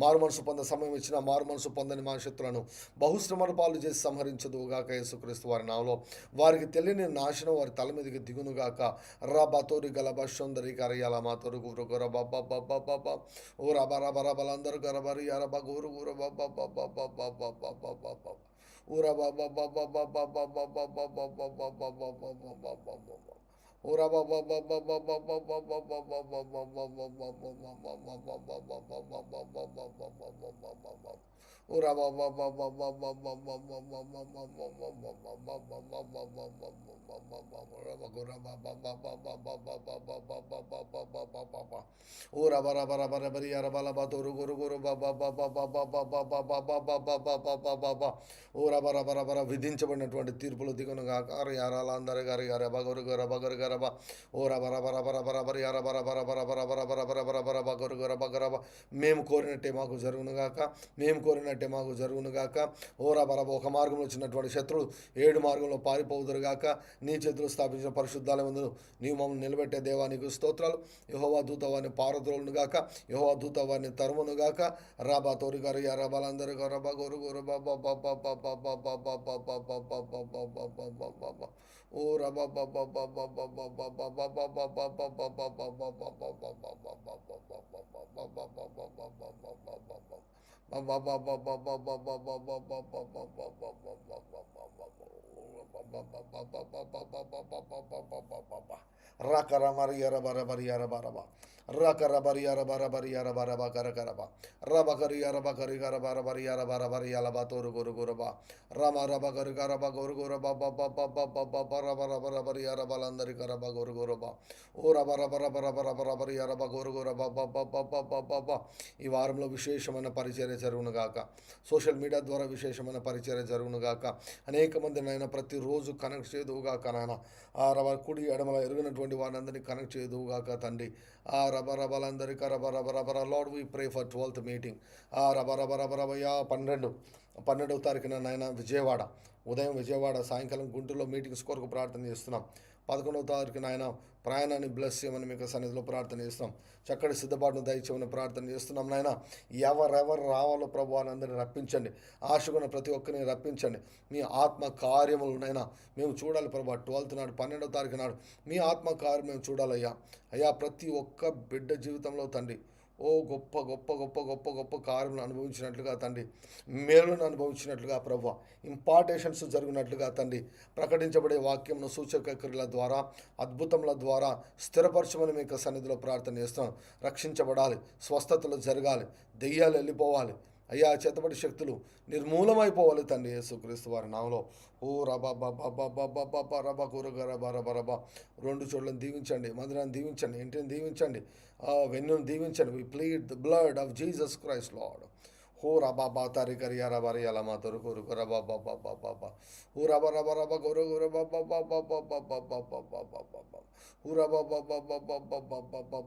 మారు మనసు పొంద సమయం ఇచ్చిన మారు మనసు పొందని మా శత్రులను బహుశ్రమల పాలు చేసి సంహరించదుగాక యేసుక్రీస్తు వారి నామములో. వారికి తెలియని నాశనం వారి తల మీదకి దిగునుగాక. రబా తోరి గలబ సౌందరి కరయాల మా తోరు గురు గుర బాబా ఓ రబా రబా రబలందరూ గరబరి అరబ గురు గుర బాబా ఊరా బాబా బాబా బాబా బాబా బాబా బాబా బాబా బాబా ఊరా బాబా బాబా బాబా బాబా బాబా బాబా ఊరా బాబా బాబా బాబా బాబా ఊరా బరా బరా బరా బరి అరబల బతురు గురు గురు బాబా బాబా బాబా బాబా బాబా బాబా బాబా బాబా ఊరా బరా బరా బరా. విధించబడినటువంటి తీర్పులు దిగునుగాక. యారాల అందరి గారి గారి బగురు గర బగురు గరబ ఊరా బరా బరా బరా బరా బరి అర బరా బరా బరా బరా బరా బరా బరా బరా బరా బగురు గర బగరబ. మేము కోరినట్టే మాకు జరుగునుగాక, మేము కోరినట్టే మాకు జరుగునుగాక. ఓరా బరబ. ఒక మార్గంలో వచ్చినటువంటి శత్రువులు 7 మార్గంలో పారిపోదురుగాక. నీ చేతులు స్థాపించిన పరిశుద్ధాలయందు నీవు మమ్మల్ని నిలబెట్టే దేవా నీకు స్తోత్రాలు. యెహోవా దూత వారిని పారద్రోలునుగాక, యెహోవా దూత వారిని తరుమునుగాక. రాబా తోరి గారు యారాబాలందరూ గరబా గోరు గోరు బాబా బాబా బాబా బాబా బాబా బాబా బాబా బాబా ఓ రబా బాబా బాబా బాబా బాబా బాబా బాబా రాకరా మరి ఎరబర మరి ఎరబరబా రకరబరియా రబరబరియా రబరబ కరకరబ రబకరియా రబకరిగా రబరబరియా రబరబరియా లబ తోరు గురు గురబ రమ రబ కరిగా రబ గురు గురబ రబ రబ రబరియా రబలందరి కరబ గురు గురబ ఓ రబ రబ రబ రబ రబ రబరియా రబ గురు గురబ. ఈ వారంలో విశేషమైన పరిచర్య జరుగునుగాక. సోషల్ మీడియా ద్వారా విశేషమైన పరిచర్య జరుగునుగాక. అనేక మంది నాయన ప్రతిరోజు కనెక్ట్ చేయదువుగాక నాయన. ఆ రబ కుడి ఎడమల ఎరిగినటువంటి వారందరినీ కనెక్ట్ చేయదువుగాక తండ్రి. ఆ రబ రబలందరికీ రబ రబ రబ Lord we pray for 12th meeting. ఆ రబ రబ రబ రబయా 12వ తారీఖున నాయన విజయవాడ, ఉదయం విజయవాడ, సాయంకాలం గుంటూరులో మీటింగ్స్ కొరకు ప్రార్థన చేస్తున్నాం. 11వ తారీఖున ఆయన ప్రయాణాన్ని బ్లెస్ చేయమని మీకు సన్నిధిలో ప్రార్థన చేస్తున్నాం. చక్కటి సిద్ధపాటును దయచేయమని ప్రార్థన చేస్తున్నాం నాయన. ఎవరెవరు రావాలో ప్రభు అందరినీ రప్పించండి. ఆశకున్న ప్రతి ఒక్కరిని రప్పించండి. మీ ఆత్మ కార్యములనైనా మేము చూడాలి ప్రభు. 12th నాడు 12వ తారీఖు నాడు మీ ఆత్మ కార్యం మేము చూడాలయ్యా. అయ్యా ప్రతి ఒక్క బిడ్డ జీవితంలో తండ్రి ఓ గొప్ప గొప్ప గొప్ప గొప్ప గొప్ప కార్యములను అనుభవించినట్లుగా తండ్రి, మేలును అనుభవించినట్లుగా ప్రభు, ఇంపార్టేషన్స్ జరిగినట్లుగా తండ్రి, ప్రకటించబడే వాక్యంను సూచక క్రియల ద్వారా, అద్భుతముల ద్వారా స్థిరపరచమని మీకు సన్నిధిలో ప్రార్థన చేస్తున్నాం. రక్షించబడాలి, స్వస్థతలు జరగాలి, దెయ్యాలు వెళ్ళిపోవాలి అయ్యా, చేతబడి శక్తులు నిర్మూలమైపోవాలి తండ్రి యేసుక్రీస్తు వారి నామములో. ఓ రబా బాబా బాబా బాబా రబా కూరగార బరబ రబా. 2 చోట్లను దీవించండి, మందిరాన్ని దీవించండి, ఇంటిని దీవించండి, వెన్నును దీవించండి. We plead the blood of Jesus Christ Lord. హో రబా బా తారికరియా రబరి అలమా తొరుకు రబా బాబా బాబా హూ రబ రబ రబ గురు గురు బాబా బాబా బాబా బాబా బాబా బాబా హూ రబ బాబా బాబా బాబా బాబా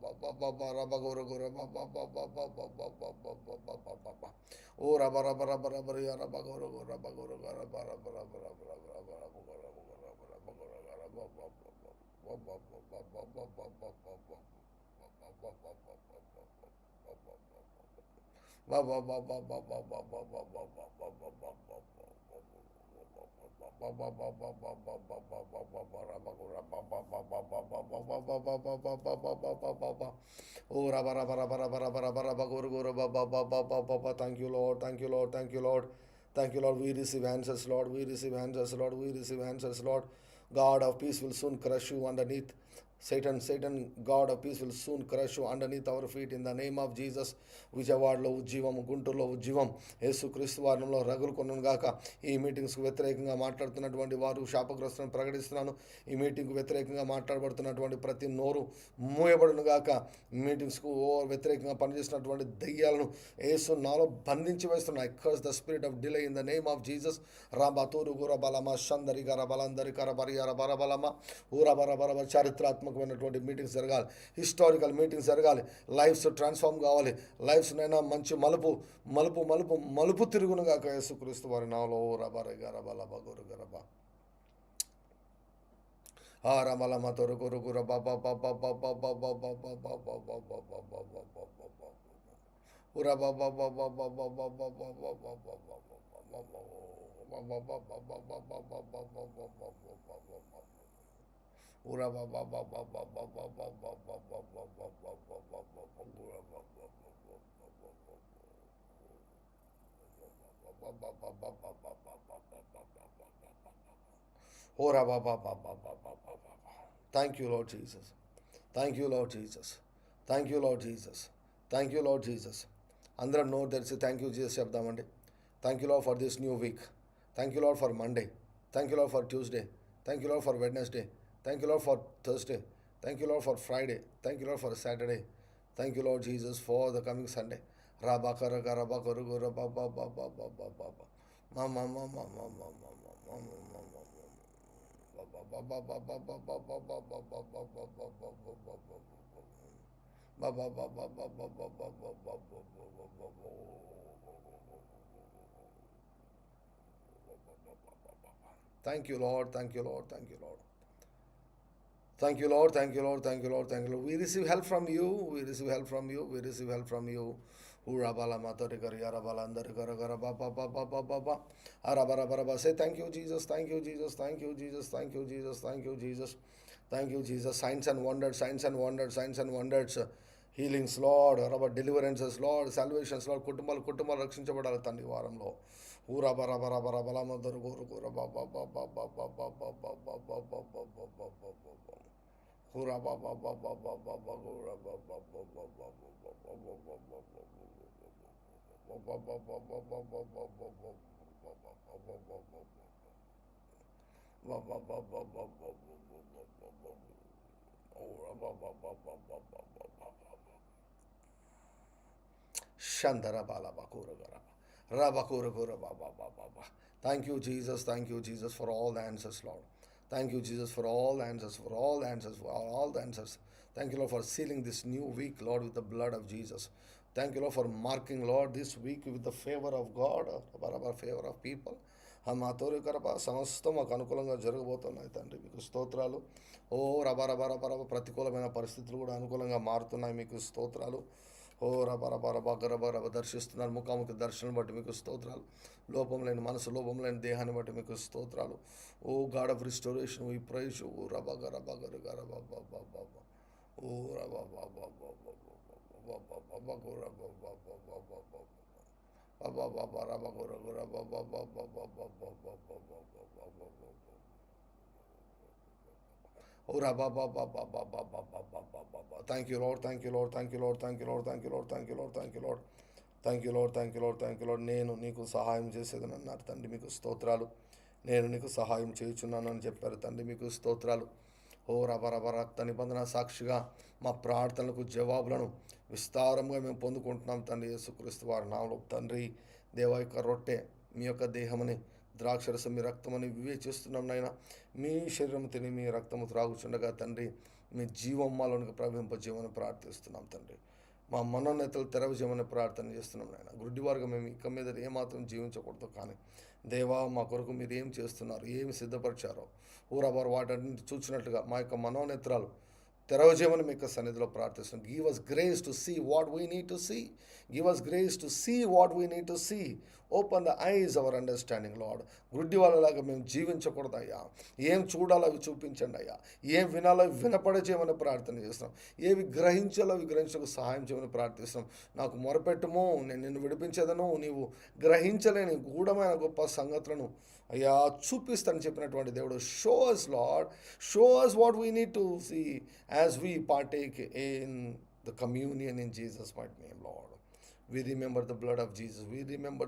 బాబా బాబా రబ గురు గురు బాబా బాబా బాబా బాబా ఓ రబ రబ రబ రబరియా రబ గురు గురు రబ గురు రబ రబ రబ రబ రబ రబ రబ Oh, rabba, rabba, rabba, rabba, rabba, rabba, rabba, guru, guru, ba, ba, ba, ba, ba, ba, ba. Thank you, Lord. Thank you, Lord. Thank you, Lord. Thank you, Lord. We receive answers, Lord. We receive answers, Lord. We receive answers, Lord. God of peace will soon crush you underneath. Satan, God of peace will soon crush you underneath our feet in the name of Jesus. విజయవాడలో ఉజ్జీవం, గుంటూరులో ఉజ్జీవం, యేసుక్రీస్తు వారంలో రగులు కొనును గాక. ఈ మీటింగ్స్కు వ్యతిరేకంగా మాట్లాడుతున్నటువంటి వారు శాపగ్రస్తులను ప్రకటిస్తున్నాను. ఈ మీటింగ్కు వ్యతిరేకంగా మాట్లాడబడుతున్నటువంటి ప్రతి నోరు మూయబడును గాక. మీటింగ్స్కు వ్యతిరేకంగా పనిచేసినటువంటి దయ్యాలను యేసు నాలో బంధించి వేస్తున్నాను. I curse the spirit of delay in the name of Jesus. రాబతూరు గుర బలమ షందరి గర బలందరి కర బరియర బరబలమ ఊర బరబర. చారిత్రాత్మకమైనటువంటి మీటింగ్స్ జరగాలి, హిస్టారికల్ మీటింగ్స్ జరగాలి, లైఫ్స్ ట్రాన్స్ఫార్మ్ కావాలి, లైఫ్స్నైనా మంచి మలుపు మలుపు మలుపు మలుపు తిరుగునుగా యేసుక్రీస్తు వారి నామములో రబర గరబల బగురు గరబ ఆ రమలమ తొరు గురు గుర బాబా బాబా బాబా బాబా బాబా బాబా బాబా బాబా బాబా ఉర బాబా బాబా బాబా బాబా బాబా Thank you, Lord Jesus. Thank you, Lord Jesus. Thank you, Lord Jesus. Thank you, Lord Jesus. అందరం నోట్ తెరిచి థ్యాంక్ యూ జీసస్ చెప్దామండి. Thank you Lord for this new week. Thank you Lord for Monday. Thank you Lord for Tuesday. Thank you Lord for Wednesday. Thank you Lord for Thursday. Thank you Lord for Friday. Thank you Lord for Saturday. Thank you Lord Jesus for the coming Sunday. రాబా కర రబా కరు గుర బాబా బాబా బాబా బాబా మా మా మా మా మా మా మా మా Thank you, Lord. Thank you, Lord. Thank you, Lord. Thank you, Lord. Thank you, Lord. Thank you, Lord. Thank you, Lord. We receive help from you. We receive help from you. We receive help from you. Say thank you, Jesus. Thank you, Jesus. Thank you, Jesus. Thank you, Jesus. Thank you, Jesus. Thank you, Jesus. Signs and wonders, signs and wonders, signs and wonders. Healings, Lord. Deliverances, Lord. Salvations, Lord. కుటుంబాలు రక్షించబడాలి తండ్రి వారంలో. ఊరా బర బర బర బలమదరు గోరు గోర బాబా బాబా బాబా బాబా బాబా బాబా బాబా Hura ba ba ba ba ba ba ba hura ba ba ba ba ba Shandara bala bakura garaba. Rabakura gura ba ba ba ba ba. Thank you, Jesus. Thank you, Jesus, for all the answers, Lord. Thank you, Jesus, for all the answers, for all the answers, for all the answers. Thank you, Lord, for sealing this new week, Lord, with the blood of Jesus. Thank you, Lord, for marking, Lord, this week with the favor of God, favor of people. మా తోరి కరప సమస్తం మాకు అనుకూలంగా జరగబోతున్నాయి తండ్రి, మీకు స్తోత్రాలు. ఓ రబ రబ రబ రబ ప్రతికూలమైన పరిస్థితులు కూడా అనుకూలంగా మారుతున్నాయి, మీకు స్తోత్రాలు. ఓ రబ రబ రబ గరబ రబ దర్శిస్తున్నారు, ముఖాముఖి దర్శనం బట్టి మీకు స్తోత్రాలు. లోపం లేని మనసు, లోపం లేని దేహాన్ని బట్టి మీకు స్తోత్రాలు. ఓ గాడ్ ఆఫ్ రిస్టోరేషన్ ఈ ప్రైజ్. ఓ రబ గర బగర గర బబ బబ. ఓ రబ బబ బబ బబ గర బబ Thank you, Lord. Thank you, Lord. Thank you, Lord. Thank you, Lord. Thank you, Lord. Thank you, Lord. Thank you, Lord. Thank you lord, thank you lord, thank you lord. నేను నీకు సహాయం చేసేదని అన్నారు తండ్రి, మీకు స్తోత్రాలు. నేను నీకు సహాయం చేయుచున్నాను అని చెప్పారు తండ్రి, మీకు స్తోత్రాలు. ఓ రబ రబ రక్త నిబంధన సాక్షిగా మా ప్రార్థనలకు జవాబులను విస్తారంగా మేము పొందుకుంటున్నాం తండ్రి, యేసుక్రీస్తు వారి నామములో. తండ్రి, దేవ యొక్క రొట్టె మీ యొక్క దేహమని, ద్రాక్షరసం మీ రక్తమని వివేచిస్తున్నాం నాయన. మీ శరీరం తిని మీ రక్తము త్రాగుచుండగా తండ్రి, మీ జీవం మాలోనికి ప్రవహింపజేయమని ప్రార్థిస్తున్నాం తండ్రి. మా మనోన్నతలు తెరవజేయమని ప్రార్థన చేస్తున్నాం నాయన. గుడ్డివారుగా మేము ఇక మీద ఏమాత్రం జీవించకూడదు, కానీ దేవా మా కొరకు మీరు ఏం చేస్తున్నారు, ఏమి సిద్ధపరిచారో ఊరబారు వాటన్నింటి చూసినట్లుగా మా యొక్క మనోనేత్రాలు తెరవజేయమని మీ యొక్క సన్నిధిలో ప్రార్థిస్తున్నాం. Give us grace to see what we need to see. Give us grace to see what we need to see. Open the eyes our understanding Lord. గుడ్డి వాళ్ళలాగా మేము జీవించకూడదయ్యా. ఏం చూడాలో అవి చూపించండి అయ్యా. ఏం వినాలో వినపడే చేయమని ప్రార్థన చేస్తున్నాం. ఏవి గ్రహించాలో అవి గ్రహించకు సహాయం చేయమని ప్రార్థిస్తున్నాం. నాకు మొరపెట్టుము, నేను నిన్ను విడిపించేదను. నీవు గ్రహించలేని గూఢమైన గొప్ప సంగతులను అయ్యా చూపిస్తానని చెప్పినటువంటి దేవుడు. Show us Lord, show us what we need to see as we partake in the communion in Jesus might name Lord. We remember the blood of Jesus. We remember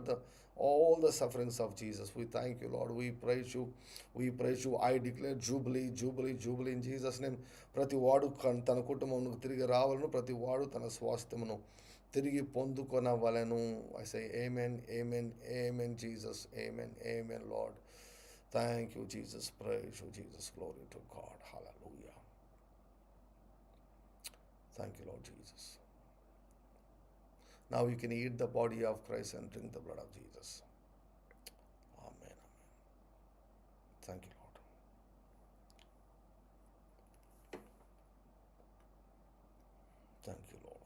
all the sufferings of Jesus. We thank you, Lord. We praise you. We praise you. I declare jubilee, jubilee, jubilee in Jesus' name. ప్రతి వాడు తన కుటుంబమును తిరిగి రావాలను, ప్రతి వాడు తన స్వాస్థ్యమును తిరిగి పొందుకొనవలెను. I say amen, amen, amen, Jesus. Amen, amen, Lord. Thank you, Jesus. Praise you, Jesus. Glory to God. Hallelujah. Thank you, Lord Jesus. Now you can eat the body of Christ and drink the blood of Jesus. Amen. Amen. Thank you, Lord. Thank you, Lord.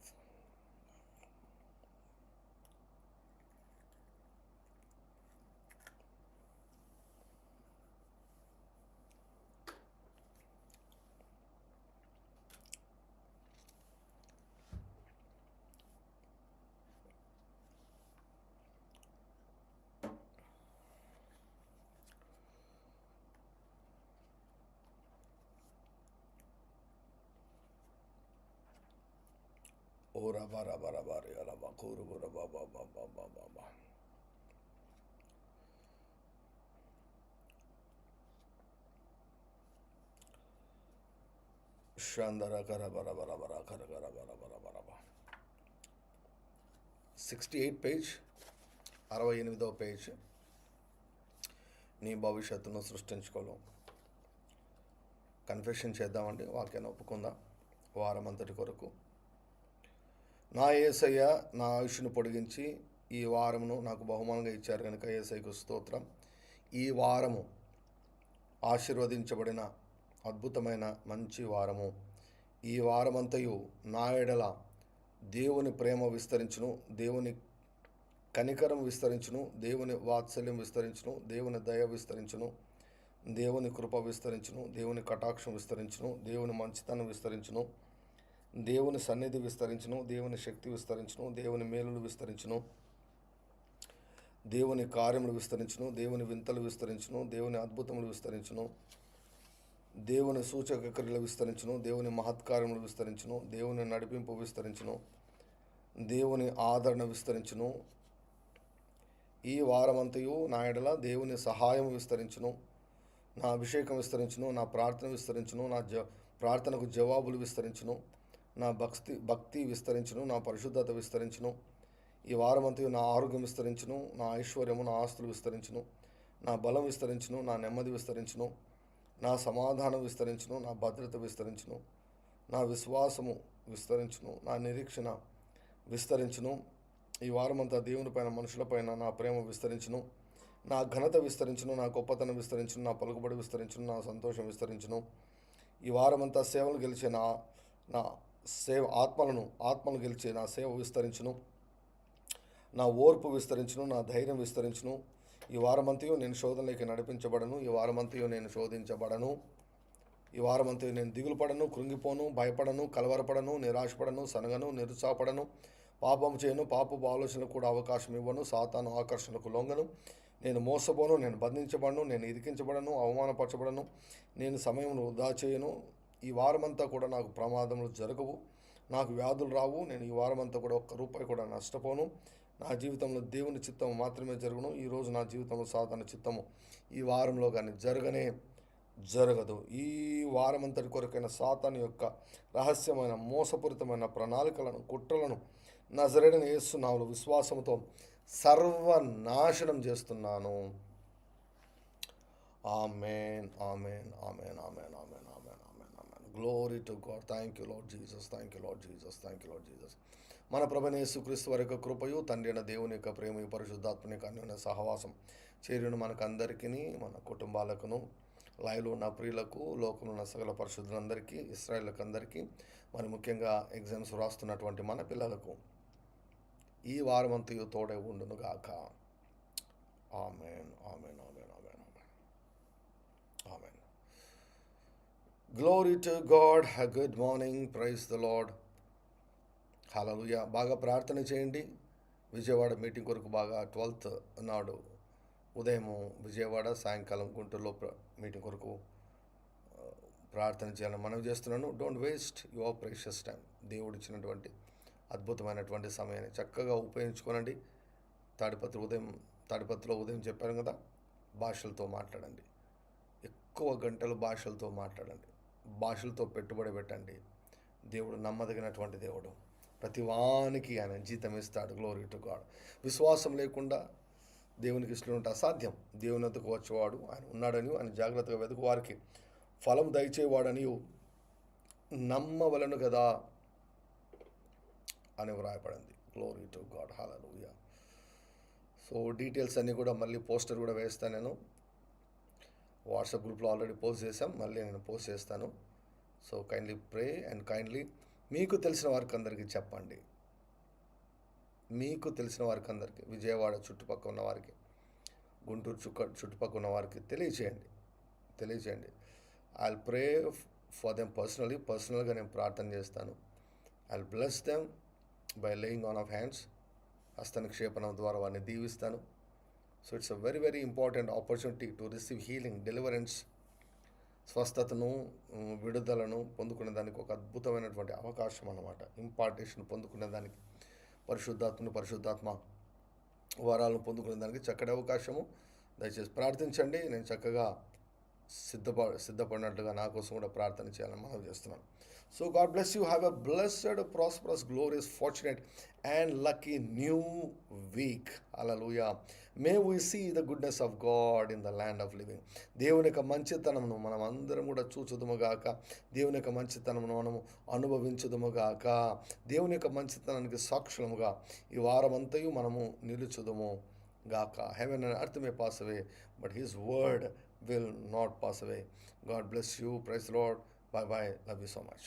Ora bara bara bara yala bakuru bara ba ba ba ba ba ba ba. Shandara kara bara bara bara kara kara bara bara bara ba. 68 page, 68వ page. నీ భవిష్యత్తును సృష్టించుకోలేం. Confession చేద్దామండి, వాక్యాన్ని ఒప్పుకుందాం. వారం అంతటి కొరకు నా యేసయ్య నా ఆయుష్ను పొడిగించి ఈ వారమును నాకు బహుమానంగా ఇచ్చారు కనుక యేసయ్యకు స్తోత్రం. ఈ వారము ఆశీర్వదించబడిన అద్భుతమైన మంచి వారము. ఈ వారమంతయు నా ఎడల దేవుని ప్రేమ విస్తరించును, దేవుని కనికరం విస్తరించును, దేవుని వాత్సల్యం విస్తరించును, దేవుని దయ విస్తరించును, దేవుని కృప విస్తరించును, దేవుని కటాక్షం విస్తరించును, దేవుని మంచితనం విస్తరించును, దేవుని సన్నిధి విస్తరించును, దేవుని శక్తి విస్తరించును, దేవుని మేలులు విస్తరించును, దేవుని కార్యములు విస్తరించును, దేవుని వింతలు విస్తరించును, దేవుని అద్భుతములు విస్తరించును, దేవుని సూచక క్రియలు విస్తరించును, దేవుని మహత్కార్యములు విస్తరించును, దేవుని నడిపింపు విస్తరించును, దేవుని ఆదరణ విస్తరించును. ఈ వారమంతయు నా ఎడల దేవుని సహాయం విస్తరించును, నా అభిషేకం విస్తరించును, నా ప్రార్థన విస్తరించును, ప్రార్థనకు జవాబులు విస్తరించును, నా భక్తి విస్తరించును, నా పరిశుద్ధత విస్తరించును. ఈ వారమంతయు నా ఆరోగ్యం విస్తరించును, నా ఐశ్వర్యము, నా ఆస్తులు విస్తరించును, నా బలం విస్తరించును, నా నెమ్మది విస్తరించును, నా సమాధానం విస్తరించును, నా భద్రత విస్తరించును, నా విశ్వాసము విస్తరించును, నా నిరీక్షణ విస్తరించును. ఈ వారమంతా దేవునిపైన, మనుషులపైన నా ప్రేమ విస్తరించును, నా ఘనత విస్తరించును, నా గొప్పతనం విస్తరించును, నా పలుకుబడి విస్తరించును, నా సంతోషం విస్తరించును. ఈ వారమంతా సేవలు గెలిచే నా సేవ ఆత్మలు గెలిచే నా సేవ విస్తరించును, నా ఓర్పు విస్తరించును, నా ధైర్యం విస్తరించును. ఈ వారమంతయు నేను శోధనలోకి నడిపించబడను, ఈ వారమంతయు నేను శోధించబడను, ఈ వారమంతయు నేను దిగులు పడను, కృంగిపోను, భయపడను, కలవరపడను, నిరాశపడను, సనగను, నిరుత్సాహపడను, పాపం చేయను, పాపపు ఆలోచనకు కూడా అవకాశం ఇవ్వను, సాతాను ఆకర్షణకు లొంగను, నేను మోసపోను, నేను బంధించబడను, నేను ఇరికించబడను, అవమానపరచబడను, నేను సమయం వృధా చేయను. ఈ వారమంతా కూడా నాకు ప్రమాదములు జరగవు, నాకు వ్యాధులు రావు, నేను ఈ వారమంతా కూడా ఒక్క రూపాయి కూడా నష్టపోను. నా జీవితంలో దేవుని చిత్తం మాత్రమే జరుగును. ఈరోజు నా జీవితంలో సాధారణ చిత్తము ఈ వారంలో కానీ జరగదు. ఈ వారమంతటి కొరకైన సాతాను యొక్క రహస్యమైన మోసపూరితమైన ప్రణాళికలను, కుట్రలను నజరేయుడైన యేసు నామములో విశ్వాసంతో సర్వనాశనం చేస్తున్నాను. ఆమేన్, ఆమేన్, ఆమేన్, ఆమేన్, ఆమేన్, ఆమేన్, ఆమేన్, ఆమేన్. Glory to God. Thank you Lord Jesus, thank you Lord Jesus, thank you Lord Jesus. మన ప్రభువైన యేసుక్రీస్తు వారి యొక్క కృపయు, తండ్రి అయిన దేవుని యొక్క ప్రేమ, పరిశుద్ధాత్మని యొక్క అన్యోన్య సహవాసం చేరిన మనకందరికీ, మన కుటుంబాలకును, లైవ్లో ఉన్న ప్రియులకు, లోకంలో ఉన్న సకల పరిశుద్ధులందరికీ, ఇశ్రాయేలులకు అందరికీ, మరి ముఖ్యంగా ఎగ్జామ్స్ రాస్తున్నటువంటి మన పిల్లలకు ఈ వారమంతయు తోడే ఉండును గాక. ఆమేన్, ఆమేన్, ఆమేన్, ఆమేన్, ఆమేన్, ఆమేన్. Glory to God. Good morning. Praise the Lord. హల్లెలూయా. బాగా ప్రార్థన చేయండి. విజయవాడ మీటింగ్ కొరకు బాగా 12th నాడు ఉదయం విజయవాడ, సాయంకాలం గుంటూరులో మీటింగ్ కొరకు ప్రార్థన చేయాలని మనవి చేస్తున్నాను. Don't waste your precious time. దేవుడు ఇచ్చినటువంటి అద్భుతమైనటువంటి సమయాన్ని చక్కగా ఉపయోగించుకోనండి. తాడిపత్రిలో ఉదయం చెప్పాను కదా, భాషలతో మాట్లాడండి. ఎక్కువ గంటలు భాషలతో మాట్లాడండి. భాషలతో పెట్టుబడి పెట్టండి. దేవుడు నమ్మదగినటువంటి దేవుడు. ప్రతి వానికి ఆయన జీతం ఇస్తాడు. Glory to God. విశ్వాసం లేకుండా దేవునికి ఇష్టం ఉంటే అసాధ్యం. దేవుని వద్దకు వచ్చేవాడు ఆయన ఉన్నాడని, ఆయన జాగ్రత్తగా వెతుకు వారికి ఫలం దయచేవాడని నమ్మవలను కదా అని వ్రాయపడింది. Glory to God. హల్లెలూయా. సో డీటెయిల్స్ అన్నీ కూడా మళ్ళీ పోస్టర్ కూడా వేస్తాను. నేను వాట్సాప్ గ్రూప్లో ఆల్రెడీ పోస్ట్ చేశాం, మళ్ళీ నేను పోస్ట్ చేస్తాను. So kindly pray and kindly మీకు తెలిసిన వారికి అందరికీ చెప్పండి. మీకు తెలిసిన వారికి అందరికీ, విజయవాడ చుట్టుపక్కల ఉన్న వారికి, గుంటూరు చుట్టుపక్కల ఉన్న వారికి తెలియచేయండి. I will pray for them పర్సనల్గా నేను ప్రార్థన చేస్తాను. I will bless them by laying on of hands. హస్తనిక్షేపణ ద్వారా వారిని దీవిస్తాను. So it's a very very important opportunity to receive healing, deliverance, స్వస్థతను, విడుదలను పొందుకునే దానికి ఒక అద్భుతమైనటువంటి అవకాశం అన్నమాట. ఇంపార్టేషన్ పొందుకునే దానికి, పరిశుద్ధాత్మ వరాలను పొందుకునే దానికి చక్కటి అవకాశము. దయచేసి ప్రార్థించండి. నేను చక్కగా సిద్ధపడినట్లుగా నా కోసం కూడా ప్రార్థన చేయాలని మనవి చేస్తున్నాను. So God bless you. Have a blessed, prosperous, glorious, fortunate and lucky new week. Hallelujah. May we see the goodness of God in the land of living. దేవుని యొక్క మంచితనమును మనం అందరం కూడా చూచుదుముగాక. దేవుని యొక్క మంచితనమును మనము అనుభవించుదుముగాక. దేవుని యొక్క మంచితనానికి సాక్షులముగా ఈ వారమంతయు మనము నిలుచుదుము గాక. Heaven and earth may pass away, but His word will not pass away. God bless you. Praise the Lord. Bye bye. Love you so much.